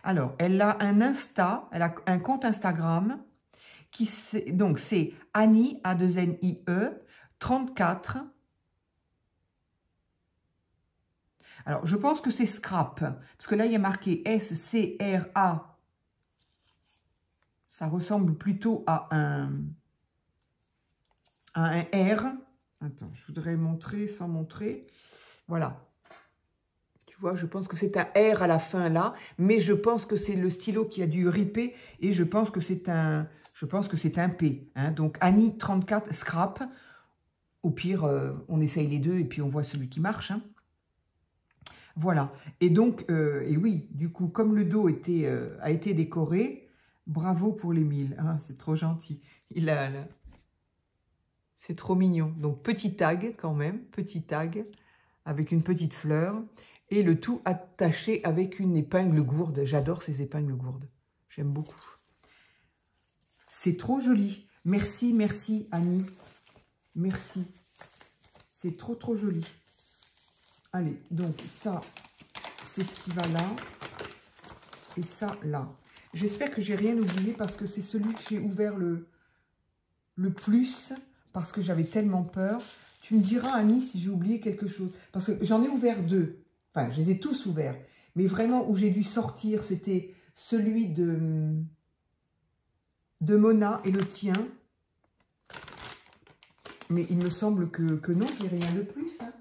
Alors, elle a un Insta, elle a un compte Instagram, donc c'est Annie, A2NIE, 34. Alors, je pense que c'est Scrap, parce que là, il y a marqué SCRA. Ça ressemble plutôt à un R. Attends, je voudrais montrer sans montrer. Voilà. Tu vois, je pense que c'est un R à la fin là, mais je pense que c'est le stylo qui a dû ripper, et je pense que c'est un P. Hein. Donc, Annie 34 Scrap. Au pire, on essaye les deux et puis on voit celui qui marche. Hein. Voilà. Et donc, et oui, du coup, comme le dos a été décoré, bravo pour l'Émile, hein, c'est trop gentil. C'est trop mignon. Donc, petit tag quand même, petit tag avec une petite fleur. Et le tout attaché avec une épingle gourde. J'adore ces épingles gourdes. J'aime beaucoup. C'est trop joli. Merci, merci Annie. Merci. C'est trop, trop joli. Allez, donc ça, c'est ce qui va là. Et ça, là. J'espère que j'ai rien oublié parce que c'est celui que j'ai ouvert le plus, parce que j'avais tellement peur. Tu me diras, Annie, si j'ai oublié quelque chose. Parce que j'en ai ouvert 2. Enfin, je les ai tous ouverts. Mais vraiment, où j'ai dû sortir, c'était celui de Mona et le tien. Mais il me semble que non, j'ai rien de plus. Hein.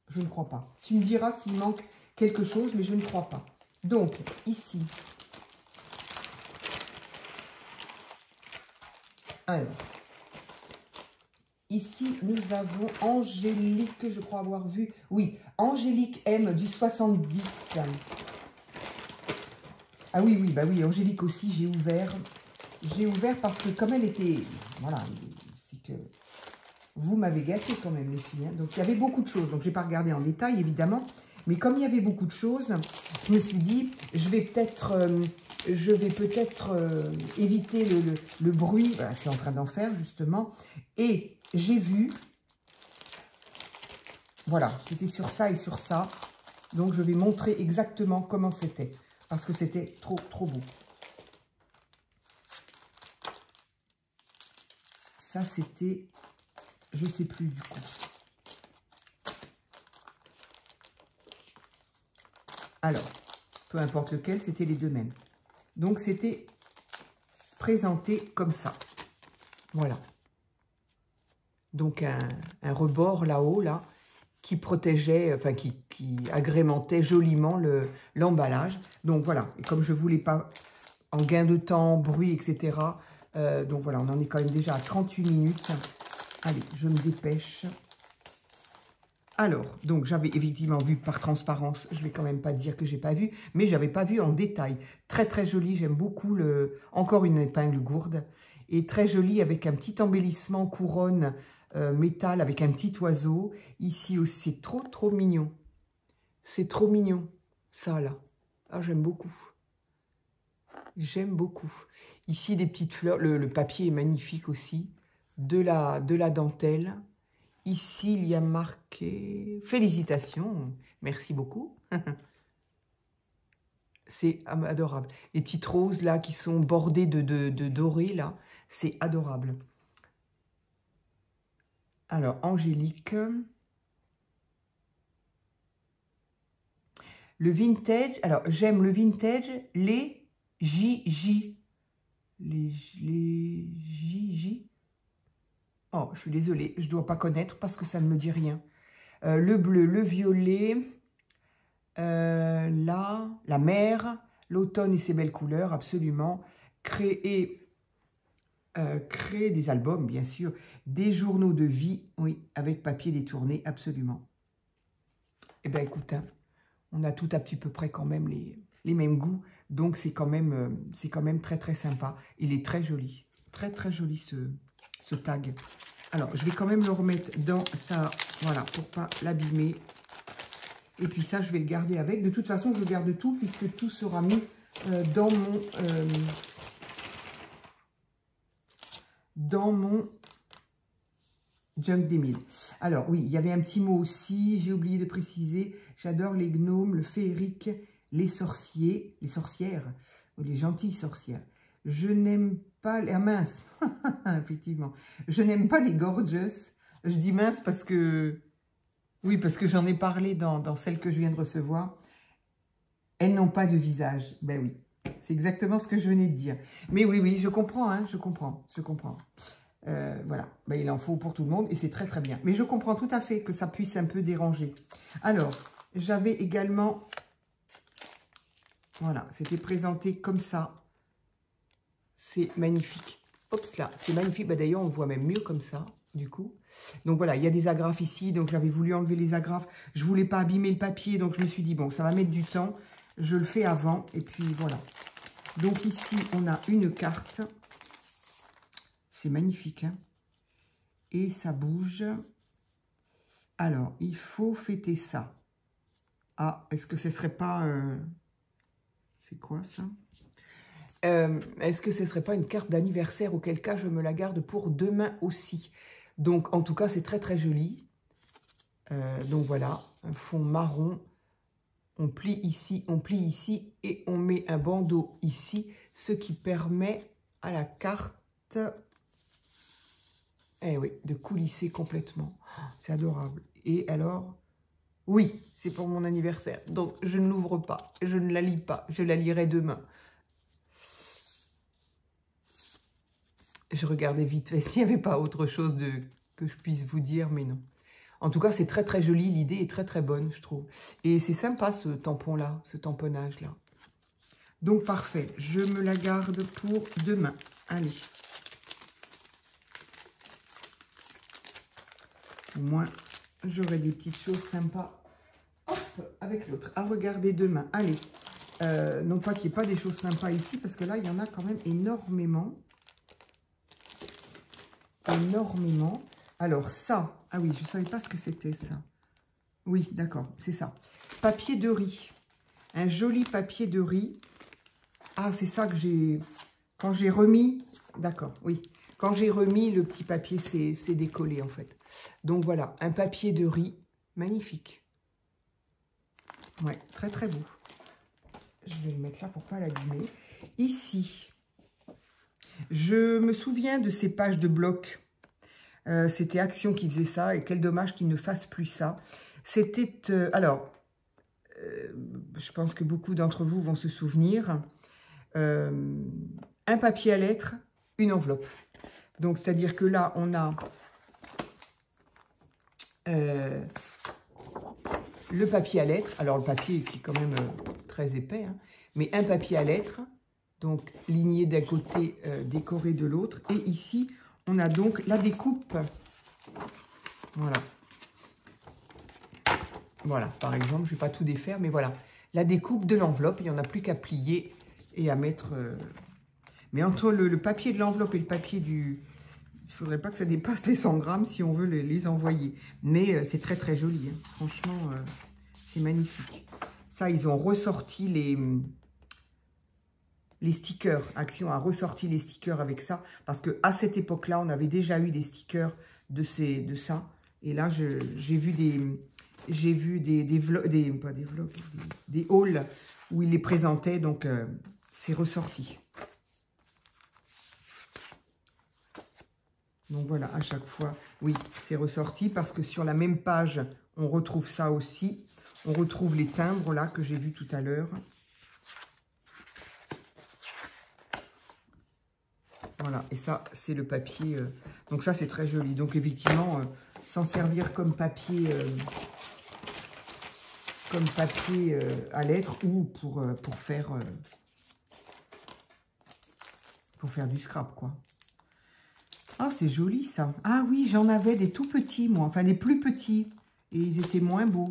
Je ne crois pas. Tu me diras s'il manque quelque chose, mais je ne crois pas. Donc, ici. Alors, ici, nous avons Angélique, je crois avoir vu. Oui, Angélique M du 70. Ah oui, oui, bah oui, Angélique aussi, j'ai ouvert. J'ai ouvert parce que comme elle était... Voilà, c'est que... Vous m'avez gâté quand même, les filles. Hein. Donc, il y avait beaucoup de choses. Donc, je n'ai pas regardé en détail, évidemment. Mais comme il y avait beaucoup de choses, je me suis dit, je vais peut-être éviter le bruit. Voilà, je suis en train d'en faire, justement. Et j'ai vu, voilà, c'était sur ça et sur ça. Donc, je vais montrer exactement comment c'était. Parce que c'était trop, trop beau. Ça, c'était, je ne sais plus du coup. Alors, peu importe lequel, c'était les deux mêmes. Donc, c'était présenté comme ça. Voilà. Donc, un rebord là-haut, là, qui protégeait, enfin, qui agrémentait joliment l'emballage. Donc, voilà. Et comme je ne voulais pas, en gain de temps, bruit, etc., donc, voilà, on en est quand même déjà à 38 minutes. Allez, je me dépêche. Alors, donc j'avais effectivement vu par transparence, je ne vais quand même pas dire que j'ai pas vu, mais j'avais pas vu en détail. Très très joli, j'aime beaucoup encore une épingle gourde, et très joli avec un petit embellissement couronne métal avec un petit oiseau. Ici aussi, c'est trop trop mignon. C'est trop mignon, ça là. Ah, j'aime beaucoup. J'aime beaucoup. Ici, des petites fleurs, le papier est magnifique aussi, de la dentelle. Ici, il y a marqué « Félicitations ». Merci beaucoup. C'est adorable. Les petites roses, là, qui sont bordées de doré, là, c'est adorable. Alors, Angélique. Le vintage. Alors, j'aime le vintage, les JJ. Les JJ. Oh, je suis désolée, je ne dois pas connaître parce que ça ne me dit rien. Le bleu, le violet, la mer, l'automne et ses belles couleurs, absolument. créer des albums, bien sûr, des journaux de vie, oui, avec papier détourné, absolument. Eh bien, écoute, hein, on a tout à petit peu près quand même les mêmes goûts, donc c'est quand même très, très sympa. Il est très joli, très, très joli ce tag. Alors, je vais quand même le remettre dans ça, voilà, pour pas l'abîmer. Et puis ça, je vais le garder avec. De toute façon, je garde tout, puisque tout sera mis dans mon junk des 1000. Alors, oui, il y avait un petit mot aussi, j'ai oublié de préciser. J'adore les gnomes, le féerique, les sorciers, les sorcières, les gentilles sorcières. Je n'aime pas les... Ah mince, effectivement. Je n'aime pas les gorgeous. Je dis mince parce que... Oui, parce que j'en ai parlé dans celle que je viens de recevoir. Elles n'ont pas de visage. Ben oui, c'est exactement ce que je venais de dire. Mais oui, oui, je comprends, hein, je comprends. Voilà, ben, il en faut pour tout le monde et c'est très, très bien. Mais je comprends tout à fait que ça puisse un peu déranger. Alors, j'avais également... Voilà, c'était présenté comme ça. C'est magnifique. Hop là, c'est magnifique. Ben, d'ailleurs, on le voit même mieux comme ça, du coup. Donc voilà, il y a des agrafes ici, donc j'avais voulu enlever les agrafes. Je voulais pas abîmer le papier, donc je me suis dit, bon, ça va mettre du temps. Je le fais avant, et puis voilà. Donc ici, on a une carte. C'est magnifique, hein. Et ça bouge. Alors, il faut fêter ça. Ah, est-ce que ce serait pas... C'est quoi ça? Est-ce que ce serait pas une carte d'anniversaire? Auquel cas, je me la garde pour demain aussi. Donc, en tout cas, c'est très, très joli. Donc, voilà, un fond marron. On plie ici et on met un bandeau ici, ce qui permet à la carte, eh oui, de coulisser complètement. C'est adorable. Et alors, oui, c'est pour mon anniversaire. Donc, je ne l'ouvre pas, je ne la lis pas, je la lirai demain. Je regardais vite fait s'il n'y avait pas autre chose que je puisse vous dire, mais non. En tout cas, c'est très, très joli. L'idée est très, très bonne, je trouve. Et c'est sympa, ce tampon-là, ce tamponnage-là. Donc, parfait. Je me la garde pour demain. Allez. Au moins, j'aurai des petites choses sympas. Hop, avec l'autre. À regarder demain. Allez. Non pas qu'il n'y ait pas des choses sympas ici, parce que là, il y en a quand même énormément. Énormément. Alors ça, ah oui, je ne savais pas ce que c'était ça. Oui, d'accord, c'est ça. Papier de riz. Un joli papier de riz. Ah, c'est ça que j'ai... Quand j'ai remis... D'accord, oui. Quand j'ai remis, le petit papier s'est décollé en fait. Donc voilà, un papier de riz. Magnifique. Ouais, très très beau. Je vais le mettre là pour ne pas l'abîmer. Ici... Je me souviens de ces pages de bloc. C'était Action qui faisait ça. Et quel dommage qu'ils ne fassent plus ça. C'était... je pense que beaucoup d'entre vous vont se souvenir. Un papier à lettres, une enveloppe. Donc, c'est-à-dire que là, on a le papier à lettres. Alors, le papier qui est quand même très épais. Hein, mais un papier à lettres. Donc, ligné d'un côté, décoré de l'autre. Et ici, on a donc la découpe. Voilà. Voilà, par exemple, je ne vais pas tout défaire, mais voilà. La découpe de l'enveloppe, il n'y en a plus qu'à plier et à mettre... Mais entre le papier de l'enveloppe et le papier du... Il ne faudrait pas que ça dépasse les 100 grammes si on veut les envoyer. Mais c'est très, très joli. Hein. Franchement, c'est magnifique. Ça, ils ont ressorti les stickers. Action a ressorti les stickers avec ça. Parce qu'à cette époque-là, on avait déjà eu des stickers de ça. Et là, j'ai vu des hauls où il les présentait. Donc, c'est ressorti. Donc, voilà, à chaque fois, oui, c'est ressorti. Parce que sur la même page, on retrouve ça aussi. On retrouve les timbres, là, que j'ai vus tout à l'heure. Voilà, et ça, c'est le papier. Donc ça, c'est très joli. Donc effectivement, s'en servir comme papier à lettres ou pour faire pour faire du scrap, quoi. Ah, c'est joli, ça. Ah oui, j'en avais des tout petits, moi. Enfin, des plus petits. Et ils étaient moins beaux.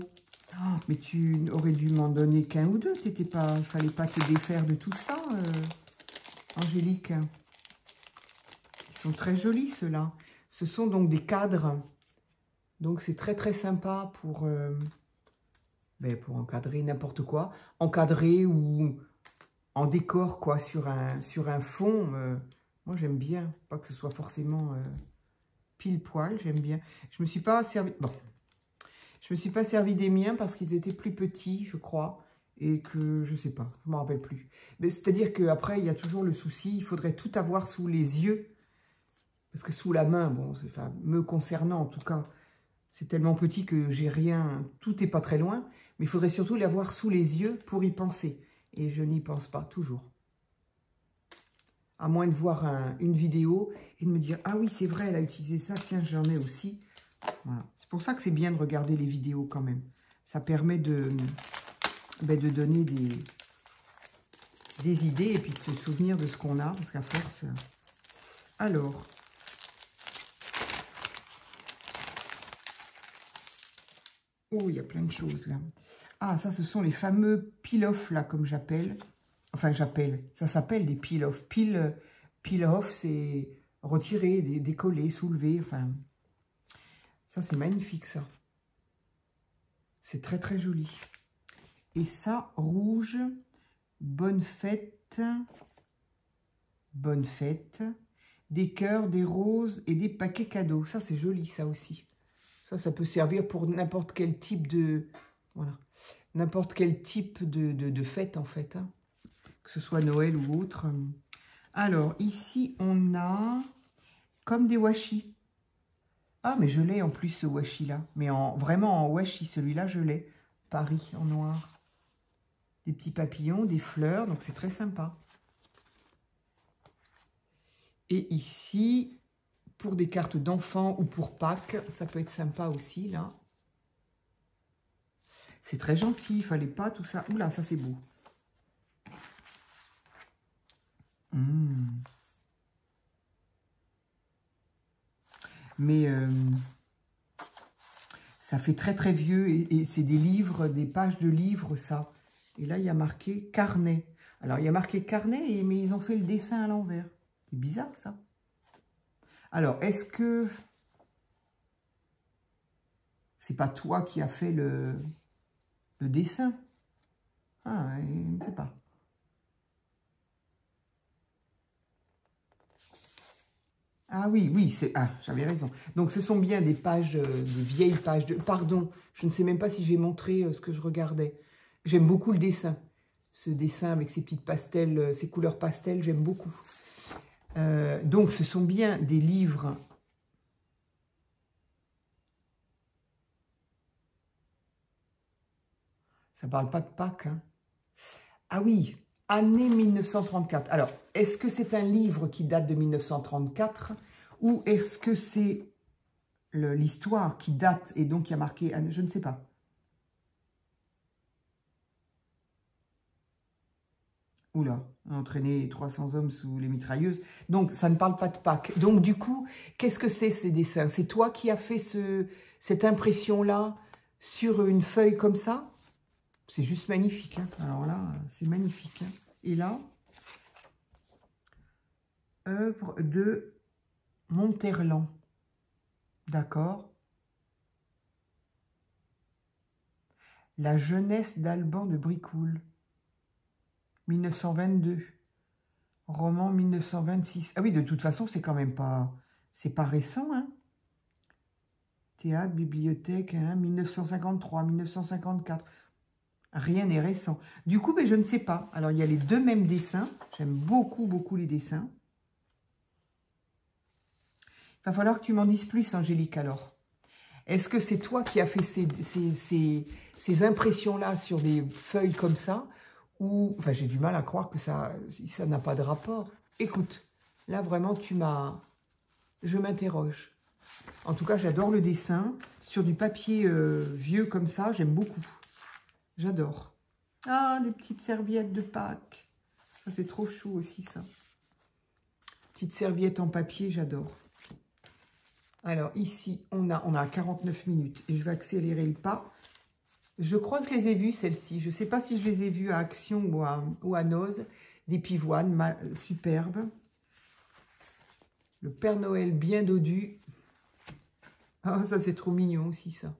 Oh, mais tu aurais dû m'en donner qu'un ou deux. Il fallait pas te défaire de tout ça, Angélique. Ils sont très jolis, ceux-là. Ce sont donc des cadres. Donc, c'est très, très sympa pour encadrer n'importe quoi. Encadrer ou en décor, quoi, sur un fond. Moi, j'aime bien. Pas que ce soit forcément pile poil. J'aime bien. Je me suis pas servi... Bon. Je me suis pas servi des miens parce qu'ils étaient plus petits, je crois. Et que, je sais pas, je m'en rappelle plus. Mais c'est-à-dire qu'après, il y a toujours le souci. Il faudrait tout avoir sous les yeux. Parce que sous la main, bon, enfin, me concernant en tout cas, c'est tellement petit que j'ai rien, tout n'est pas très loin. Mais il faudrait surtout l'avoir sous les yeux pour y penser. Et je n'y pense pas, toujours. À moins de voir une vidéo et de me dire, ah oui, c'est vrai, elle a utilisé ça, tiens, j'en ai aussi. Voilà. C'est pour ça que c'est bien de regarder les vidéos quand même. Ça permet de donner des idées et puis de se souvenir de ce qu'on a, parce qu'à force... Alors... Oh, il y a plein de choses, là. Ah, ça, ce sont les fameux peel-off, là, comme j'appelle. Enfin, ça s'appelle des peel-off. Peel-off, c'est retirer, décoller, soulever, enfin... Ça, c'est magnifique, ça. C'est très, très joli. Et ça, rouge, bonne fête. Bonne fête. Des cœurs, des roses et des paquets cadeaux. Ça, c'est joli, ça aussi. Ça peut servir pour n'importe quel type de... Voilà. N'importe quel type de fête, en fait. Hein. Que ce soit Noël ou autre. Alors, ici, on a comme des washi. Ah, mais je l'ai en plus, ce washi-là. Mais vraiment en washi, celui-là, je l'ai. Paris, en noir. Des petits papillons, des fleurs, donc c'est très sympa. Et ici, pour des cartes d'enfants ou pour Pâques, ça peut être sympa aussi, là. C'est très gentil, il fallait pas tout ça. Oula, ça c'est beau. Mais ça fait très très vieux et c'est des livres, des pages de livres, ça. Et là, il y a marqué carnet. Alors, il y a marqué carnet, mais ils ont fait le dessin à l'envers. C'est bizarre, ça. Alors, est-ce que c'est pas toi qui as fait le dessin? Ah, je ne sais pas. Ah oui, c'est... Ah, j'avais raison. Donc, ce sont bien des pages, des vieilles pages de... Pardon, je ne sais même pas si j'ai montré ce que je regardais. J'aime beaucoup le dessin. Ce dessin avec ces petites pastels, ces couleurs pastel, j'aime beaucoup. Donc, ce sont bien des livres... Ça ne parle pas de Pâques, hein. Ah oui, année 1934. Alors, est-ce que c'est un livre qui date de 1934 ou est-ce que c'est l'histoire qui date et donc il y a marqué... Je ne sais pas. Oula, entraîner 300 hommes sous les mitrailleuses. Donc, ça ne parle pas de Pâques. Donc, du coup, qu'est-ce que c'est ces dessins? C'est toi qui as fait cette impression-là sur une feuille comme ça? C'est juste magnifique. Hein. Alors là, c'est magnifique. Hein. Et là, œuvre de Monterland. D'accord. La jeunesse d'Alban de Bricoule. 1922. Roman 1926. Ah oui, de toute façon, c'est quand même pas... C'est pas récent, hein. Théâtre, bibliothèque, hein, 1953, 1954. Rien n'est récent. Du coup, ben, je ne sais pas. Alors, il y a les deux mêmes dessins. J'aime beaucoup, beaucoup les dessins. Il va falloir que tu m'en dises plus, Angélique, alors. Est-ce que c'est toi qui as fait ces impressions-là sur des feuilles comme ça? Ou, enfin, j'ai du mal à croire que ça n'a pas de rapport. Écoute, là, vraiment, je m'interroge. En tout cas, j'adore le dessin. Sur du papier vieux comme ça, j'aime beaucoup. J'adore. Ah, des petites serviettes de Pâques. Ça, c'est trop chou aussi, ça. Petite serviette en papier, j'adore. Alors ici, on a 49 minutes et je vais accélérer le pas. Je crois que je les ai vues, celles-ci. Je ne sais pas si je les ai vues à Action ou à Noz. Des pivoines superbes. Le Père Noël bien dodu. Ah, ça c'est trop mignon aussi, ça.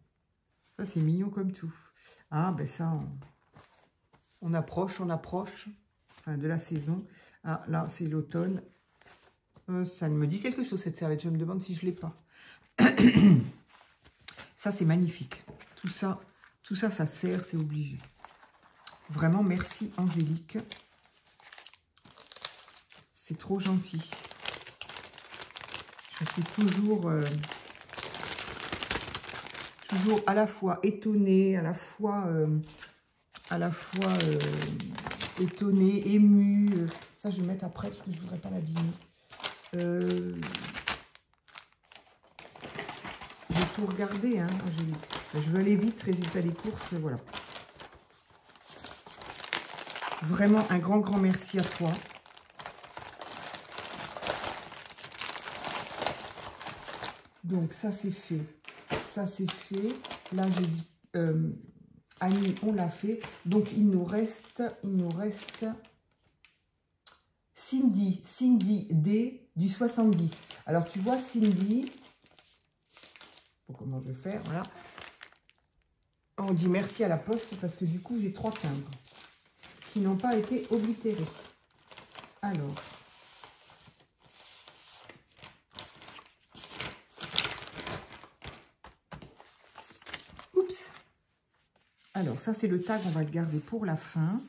Ça c'est mignon comme tout. Ah, ben ça, on approche. Enfin, de la saison. Ah, là, c'est l'automne. Ça me dit quelque chose, cette serviette. Je me demande si je ne l'ai pas. Ça, c'est magnifique. Tout ça, ça sert, c'est obligé. Vraiment, merci Angélique. C'est trop gentil. Je suis toujours à la fois étonnée, à la fois étonnée, émue. Ça, je vais mettre après parce que je ne voudrais pas l'abîmer. J'ai tout regardé, hein, Angélique. Je veux aller vite, résultat des courses, voilà. Vraiment un grand merci à toi. Donc ça c'est fait. Ça c'est fait. Là j'ai dit Annie, on l'a fait. Donc il nous reste Cindy D du 70. Alors tu vois Cindy, comment je vais faire, voilà. On dit merci à la poste parce que du coup j'ai 3 timbres qui n'ont pas été oblitérés. Alors, oups. Alors ça c'est le tag, on va le garder pour la fin.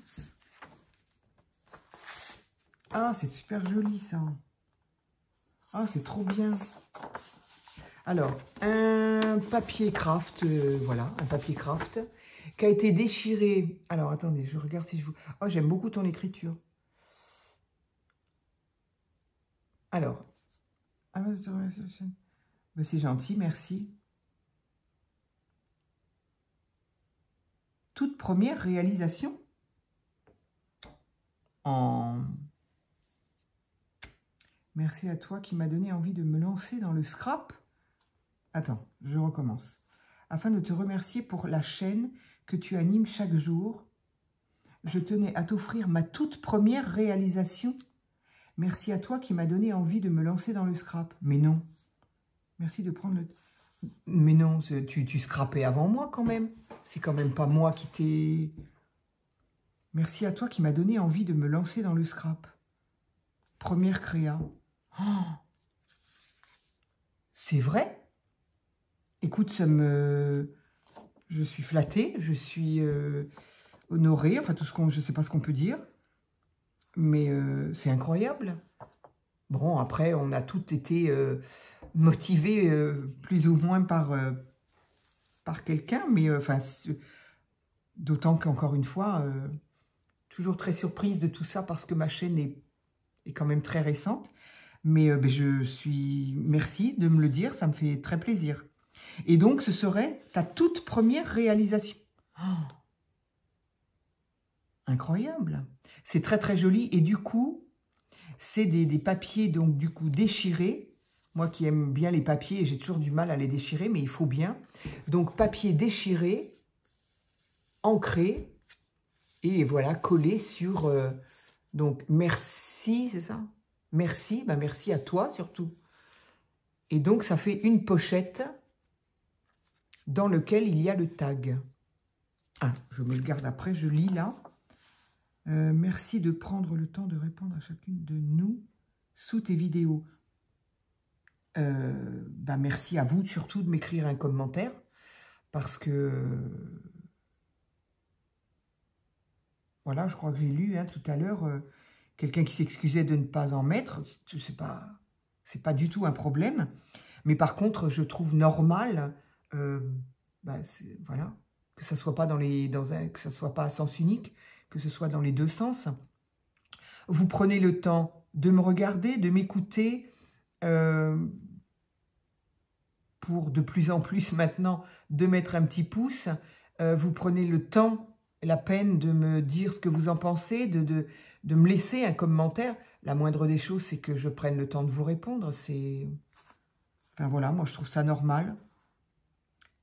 Ah, c'est super joli ça. Ah, c'est trop bien. Alors, un papier craft, voilà, un papier craft qui a été déchiré. Alors, attendez, je regarde si je vous... Oh, j'aime beaucoup ton écriture. Alors, c'est gentil, merci. Toute première réalisation en... Merci à toi qui m'a donné envie de me lancer dans le scrap. Attends, je recommence. Afin de te remercier pour la chaîne que tu animes chaque jour, je tenais à t'offrir ma toute première réalisation. Merci à toi qui m'a donné envie de me lancer dans le scrap. Mais non. Merci de prendre le... Mais non, tu scrapais avant moi quand même. C'est quand même pas moi qui t'ai... Merci à toi qui m'a donné envie de me lancer dans le scrap. Première créa. Oh, c'est vrai? Écoute, je suis flattée, je suis honorée, enfin tout ce qu'on... Je ne sais pas ce qu'on peut dire. Mais c'est incroyable. Bon, après, on a toutes été motivés plus ou moins par quelqu'un, mais enfin, d'autant qu'encore une fois, toujours très surprise de tout ça parce que ma chaîne est quand même très récente. Mais je suis... Merci de me le dire, ça me fait très plaisir. Et donc, ce serait ta toute première réalisation. Oh, incroyable. C'est très, très joli. Et du coup, c'est des papiers, donc, du coup, déchirés. Moi qui aime bien les papiers, j'ai toujours du mal à les déchirer, mais il faut bien. Donc, papier déchiré, ancré, et voilà, collé sur... donc, merci, c'est ça? Merci, bah merci à toi surtout. Et donc, ça fait une pochette dans laquelle il y a le tag. Ah, je me le garde après, je lis là. Merci de prendre le temps de répondre à chacune de nous sous tes vidéos. Bah merci à vous surtout de m'écrire un commentaire parce que... Voilà, je crois que j'ai lu hein, tout à l'heure... quelqu'un qui s'excusait de ne pas en mettre, c'est pas du tout un problème. Mais par contre, je trouve normal, voilà, que ça soit pas que ça soit pas à sens unique, que ce soit dans les deux sens. Vous prenez le temps de me regarder, de m'écouter, pour de plus en plus maintenant de mettre un petit pouce. Vous prenez le temps, la peine de me dire ce que vous en pensez, de me laisser un commentaire. la moindre des choses, c'est que je prenne le temps de vous répondre. Enfin voilà, moi je trouve ça normal.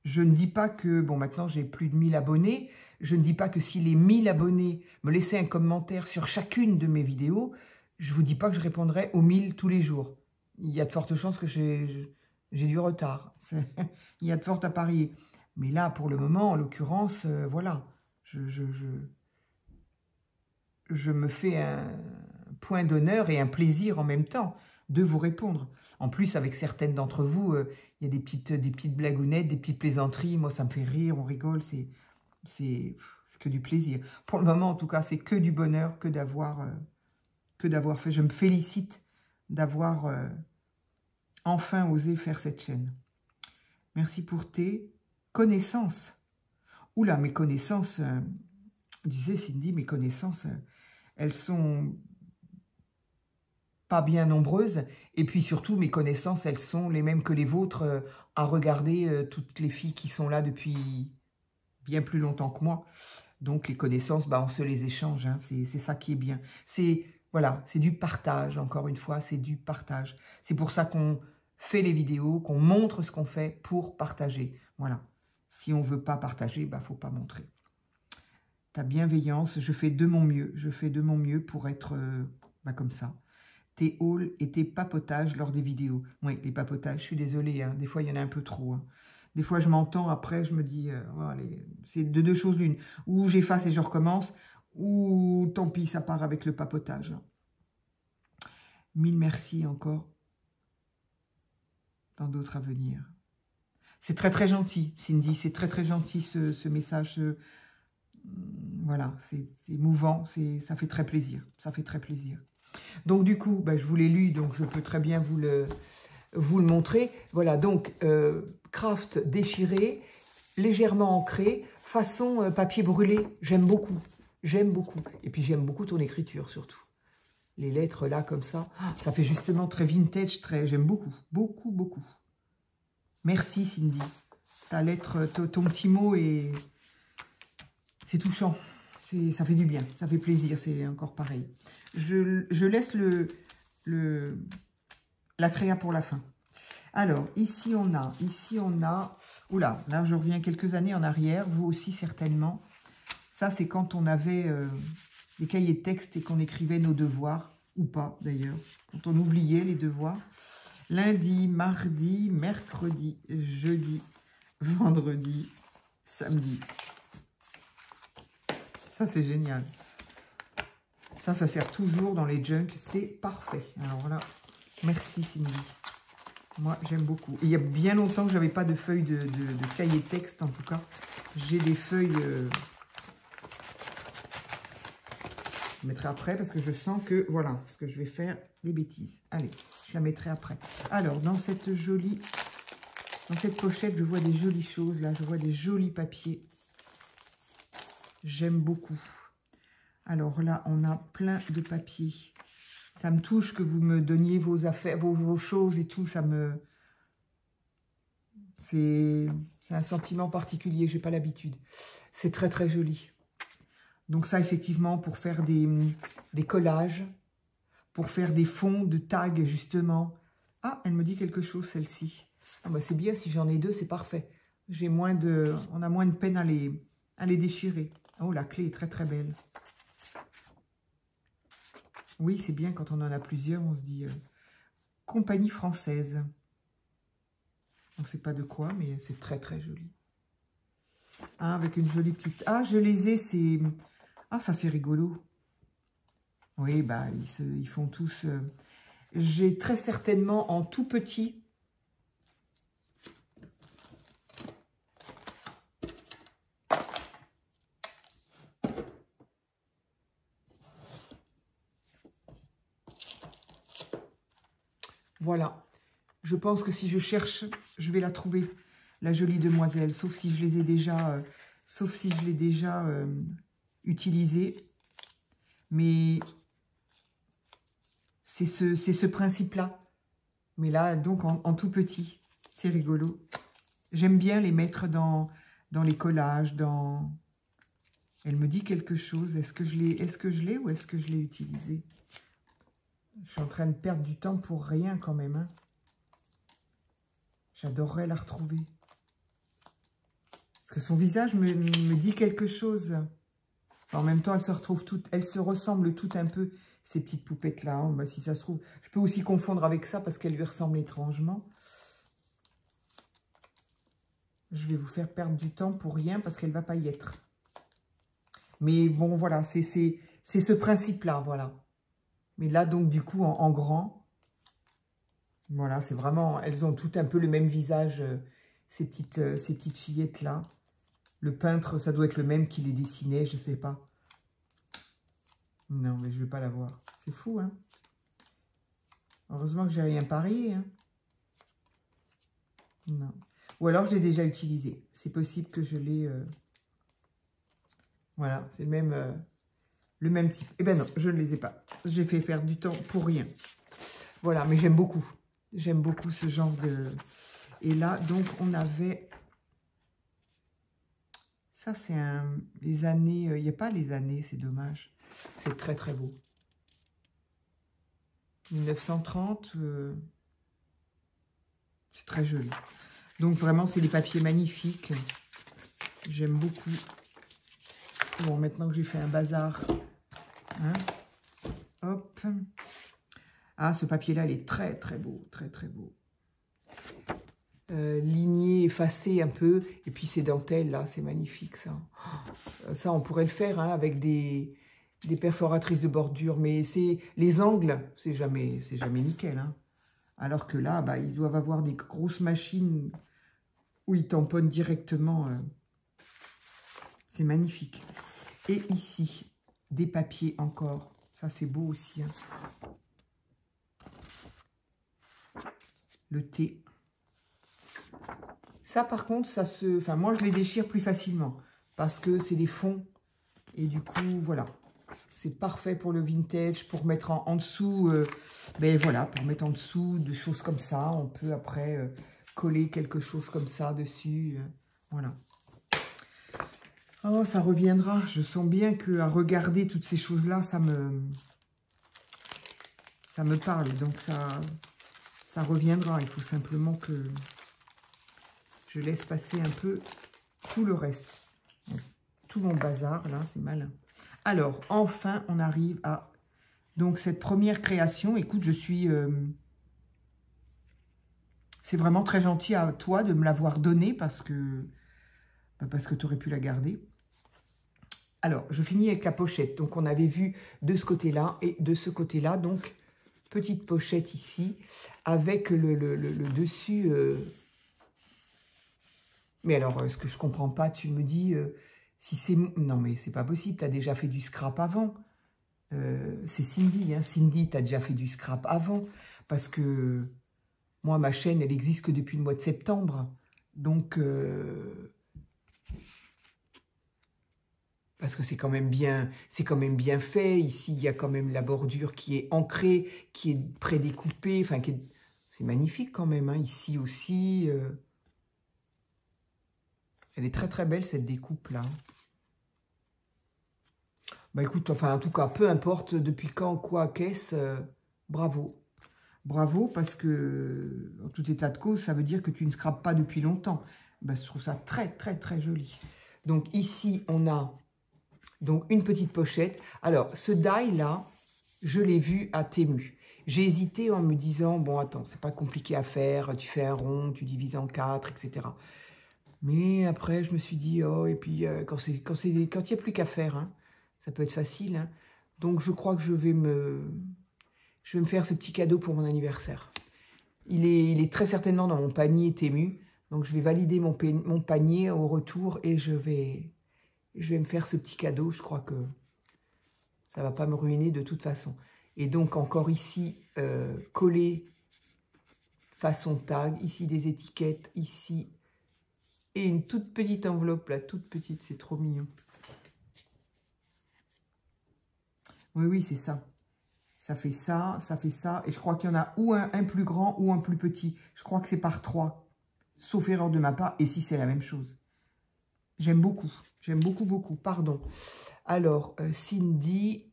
Je ne dis pas que, bon maintenant j'ai plus de 1000 abonnés, je ne dis pas que si les 1000 abonnés me laissaient un commentaire sur chacune de mes vidéos, je ne vous dis pas que je répondrai aux 1000 tous les jours. Il y a de fortes chances que j'ai du retard. Il y a de fortes à parier. Mais là, pour le moment, en l'occurrence, voilà, je me fais un point d'honneur et un plaisir en même temps de vous répondre. En plus, avec certaines d'entre vous, il y a des petites blagounettes, des petites plaisanteries. Moi, ça me fait rire, on rigole, c'est que du plaisir. Pour le moment, en tout cas, c'est que du bonheur que d'avoir fait. Je me félicite d'avoir enfin osé faire cette chaîne. Merci pour tes connaissances. Oula, mes connaissances, disait Cindy, mes connaissances, elles sont pas bien nombreuses. Et puis surtout, mes connaissances, elles sont les mêmes que les vôtres à regarder toutes les filles qui sont là depuis bien plus longtemps que moi. Donc les connaissances, bah, on se les échange, hein, c'est ça qui est bien. Voilà, c'est du partage, encore une fois, c'est du partage. C'est pour ça qu'on fait les vidéos, qu'on montre ce qu'on fait pour partager. Voilà. Si on ne veut pas partager, bah, faut pas montrer. Ta bienveillance, je fais de mon mieux. Je fais de mon mieux pour être comme ça. Tes hauls et tes papotages lors des vidéos. Oui, les papotages, je suis désolée, hein, des fois il y en a un peu trop. Hein. Des fois je m'entends, après je me dis, c'est de deux choses l'une. Ou j'efface et je recommence, ou tant pis, ça part avec le papotage. 1000 merci encore. Dans d'autres à venir. C'est très très gentil, Cindy, c'est très très gentil ce message. Voilà, c'est émouvant, ça fait très plaisir, ça fait très plaisir. Donc du coup, je vous l'ai lu, donc je peux très bien vous le montrer. Voilà, donc craft déchiré, légèrement ancré, façon papier brûlé, j'aime beaucoup, j'aime beaucoup. Et puis j'aime beaucoup ton écriture surtout. Les lettres là comme ça fait justement très vintage, j'aime beaucoup, beaucoup, beaucoup. Merci Cindy, ta lettre, ton petit mot c'est touchant, ça fait du bien, ça fait plaisir, c'est encore pareil. Je laisse la créa pour la fin. Alors, ici on a, oula, là je reviens quelques années en arrière, vous aussi certainement. Ça c'est quand on avait des cahiers de texte et qu'on écrivait nos devoirs, ou pas d'ailleurs, quand on oubliait les devoirs. Lundi, mardi, mercredi, jeudi, vendredi, samedi. Ça, c'est génial. Ça sert toujours dans les junks. C'est parfait. Alors là, merci Cindy. Moi, j'aime beaucoup. Et il y a bien longtemps que je n'avais pas de feuilles de cahier de texte, en tout cas. J'ai des feuilles... Je mettrai après parce que je sens que, voilà, parce que je vais faire des bêtises. Allez, je la mettrai après. Alors, dans cette pochette, je vois des jolies choses. Là, je vois des jolis papiers. J'aime beaucoup. Alors là, on a plein de papiers. Ça me touche que vous me donniez vos affaires, vos choses et tout. C'est un sentiment particulier. J'ai pas l'habitude. C'est très, très joli. Donc ça, effectivement, pour faire des collages, pour faire des fonds de tags, justement. Ah, elle me dit quelque chose, celle-ci. Ah, bah, c'est bien, si j'en ai deux, c'est parfait. On a moins de peine à les déchirer. Oh, la clé est très, très belle. Oui, c'est bien, quand on en a plusieurs, on se dit compagnie française. On ne sait pas de quoi, mais c'est très, très joli. Ah, avec une jolie petite... Ah, je les ai, c'est... Ah, ça, c'est rigolo. Oui, bah, ils font tous... J'ai très certainement en tout petit... Voilà. Je pense que si je cherche, je vais la trouver, la jolie demoiselle. Sauf si je les ai déjà... utilisée. Mais c'est ce principe-là. Mais là, donc, en tout petit. C'est rigolo. J'aime bien les mettre dans les collages, dans... Elle me dit quelque chose. Est-ce que je l'ai ou est-ce que je l'ai utilisé? Je suis en train de perdre du temps pour rien quand même. Hein. J'adorerais la retrouver. Parce que son visage me dit quelque chose. En même temps, elles se ressemblent toutes un peu, ces petites poupettes-là. Hein. Bah, si ça se trouve, je peux aussi confondre avec ça parce qu'elles lui ressemblent étrangement. Je vais vous faire perdre du temps pour rien parce qu'elle ne va pas y être. Mais bon, voilà, c'est ce principe-là, voilà. Mais là, donc, du coup, en grand, voilà, c'est vraiment... Elles ont toutes un peu le même visage, ces petites fillettes-là. Le peintre, ça doit être le même qui les dessinait, je ne sais pas. Non, mais je ne vais pas la voir. C'est fou, hein. Heureusement que j'ai rien parié, hein. Non. Ou alors, je l'ai déjà utilisé. C'est possible que je l'ai... Voilà, c'est le même type. Eh ben non, je ne les ai pas. J'ai fait perdre du temps pour rien. Voilà, mais j'aime beaucoup. J'aime beaucoup ce genre de... Et là, donc, on avait... Ça, c'est les années... Il n'y a pas les années, c'est dommage. C'est très, très beau. 1930, c'est très joli. Donc, vraiment, c'est des papiers magnifiques. J'aime beaucoup. Bon, maintenant que j'ai fait un bazar, hein, hop. Ah, ce papier-là, il est très, très beau. Très, très beau. Ligné, effacé un peu. Et puis, ces dentelles, là, c'est magnifique, ça. Ça, on pourrait le faire hein, avec des perforatrices de bordure. Mais les angles, c'est jamais nickel. Hein. Alors que là, bah, ils doivent avoir des grosses machines où ils tamponnent directement. C'est magnifique. Et ici, des papiers encore. Ça, c'est beau aussi. Hein. Le thé. Ça, par contre, ça se... Enfin, moi, je les déchire plus facilement. Parce que c'est des fonds. Et du coup, voilà. C'est parfait pour le vintage. Pour mettre en dessous... ben voilà, pour mettre en dessous de choses comme ça. On peut après coller quelque chose comme ça dessus. Voilà. Oh, ça reviendra. Je sens bien qu'à regarder toutes ces choses-là, ça me parle. Donc, ça reviendra. Il faut simplement que je laisse passer un peu tout le reste. Donc, tout mon bazar, là, c'est malin. Alors, enfin, on arrive à donc cette première création. Écoute, je suis... c'est vraiment très gentil à toi de me l'avoir donnée parce que tu aurais pu la garder. Alors, je finis avec la pochette. Donc, on avait vu de ce côté-là et de ce côté-là. Donc, petite pochette ici avec le dessus. Mais alors, ce que je comprends pas, tu me dis si c'est... Non, mais c'est pas possible. Tu as déjà fait du scrap avant. C'est Cindy. Hein. Cindy, tu as déjà fait du scrap avant. Parce que moi, ma chaîne, elle existe que depuis le mois de septembre. Donc... parce que c'est quand même bien fait. Ici, il y a quand même la bordure qui est ancrée, qui est prédécoupée. Enfin, c'est magnifique quand même. Hein. Ici aussi, elle est très très belle cette découpe là. Bah écoute, enfin en tout cas, peu importe depuis quand, quoi, qu'est-ce, bravo. Bravo parce que, en tout état de cause, ça veut dire que tu ne scrapes pas depuis longtemps. Bah, je trouve ça très très très joli. Donc ici, on a... Donc, une petite pochette. Alors, ce die-là, je l'ai vu à Temu. J'ai hésité en me disant, bon, attends, c'est pas compliqué à faire. Tu fais un rond, tu divises en 4, etc. Mais après, je me suis dit, oh, et puis, quand il n'y a plus qu'à faire, hein, ça peut être facile. Hein. Donc, je crois que je vais me faire ce petit cadeau pour mon anniversaire. Il est très certainement dans mon panier Temu. Donc, je vais valider mon panier au retour et je vais me faire ce petit cadeau. Je crois que ça ne va pas me ruiner de toute façon. Et donc, encore ici, collé façon tag. Ici, des étiquettes. Ici, et une toute petite enveloppe, là, toute petite. C'est trop mignon. Oui, oui, c'est ça. Ça fait ça, ça fait ça. Et je crois qu'il y en a ou un plus grand ou un plus petit. Je crois que c'est par 3. Sauf erreur de ma part. Et si c'est la même chose. J'aime beaucoup. J'aime beaucoup, beaucoup. Pardon. Alors, Cindy.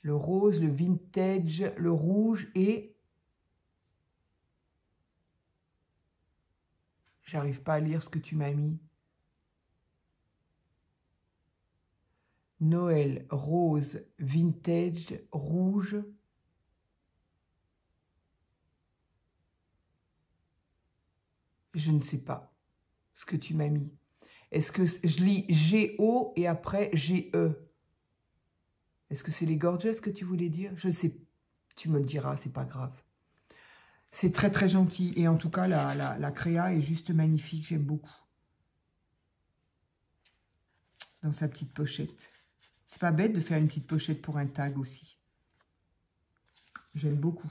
le rose, le vintage, le rouge et... J'arrive pas à lire ce que tu m'as mis. Noël, rose, vintage, rouge. Je ne sais pas ce que tu m'as mis. Est-ce que je lis G-O et après G-E? Est-ce que c'est les gorgeous que tu voulais dire? Je sais, tu me le diras, c'est pas grave. C'est très très gentil et en tout cas la créa est juste magnifique, j'aime beaucoup. Dans sa petite pochette. C'est pas bête de faire une petite pochette pour un tag aussi. J'aime beaucoup.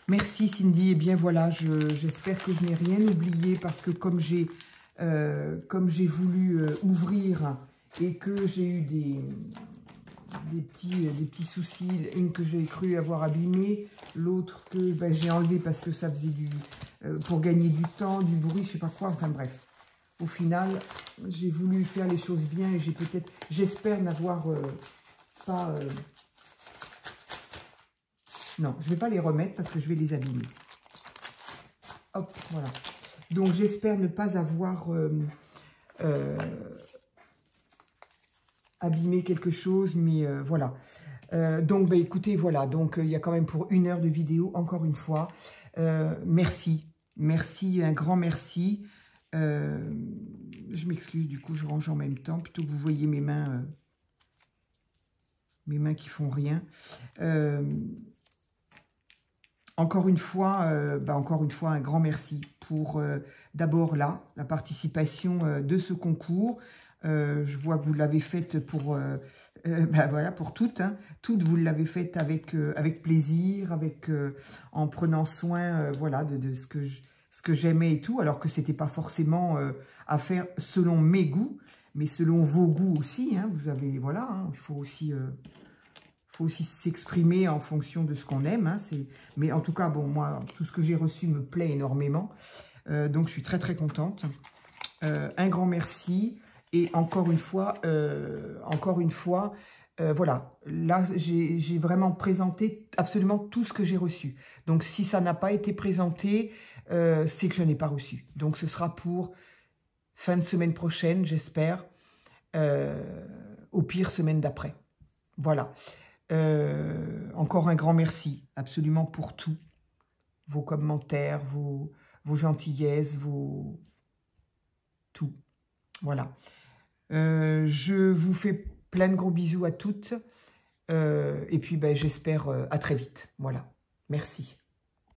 Merci Cindy, et bien voilà, j'espère que je n'ai rien oublié parce que comme j'ai voulu ouvrir et que j'ai eu des petits soucis, une que j'ai cru avoir abîmée, l'autre que ben, j'ai enlevé parce que ça faisait pour gagner du temps, du bruit, je sais pas quoi, enfin bref. Au final, j'ai voulu faire les choses bien et j'espère n'avoir pas... Non, je ne vais pas les remettre parce que je vais les abîmer. Hop, voilà. Donc, j'espère ne pas avoir abîmé quelque chose, mais voilà. Donc, bah, écoutez, voilà. Donc, il y a quand même pour 1 heure de vidéo, encore une fois. Merci. Merci, un grand merci. Je m'excuse, du coup, je range en même temps, plutôt que vous voyez mes mains qui font rien. Encore une fois, un grand merci pour d'abord la participation de ce concours. Je vois que vous l'avez faite pour, voilà, pour toutes. Hein. Toutes, vous l'avez faite avec plaisir, en prenant soin voilà, de ce que j'aimais et tout, alors que ce n'était pas forcément à faire selon mes goûts, mais selon vos goûts aussi. Hein. Vous avez, voilà, hein, il faut aussi s'exprimer en fonction de ce qu'on aime. Hein, mais en tout cas, bon, moi, tout ce que j'ai reçu me plaît énormément. Donc, je suis très, très contente. Un grand merci. Et encore une fois, voilà. Là, j'ai vraiment présenté absolument tout ce que j'ai reçu. Donc, si ça n'a pas été présenté, c'est que je n'ai pas reçu. Donc, ce sera pour fin de semaine prochaine, j'espère. Au pire, semaine d'après. Voilà. Encore un grand merci, absolument pour tout. Vos commentaires, vos gentillesses, tout. Voilà. Je vous fais plein de gros bisous à toutes. Et puis, ben, j'espère à très vite. Voilà. Merci.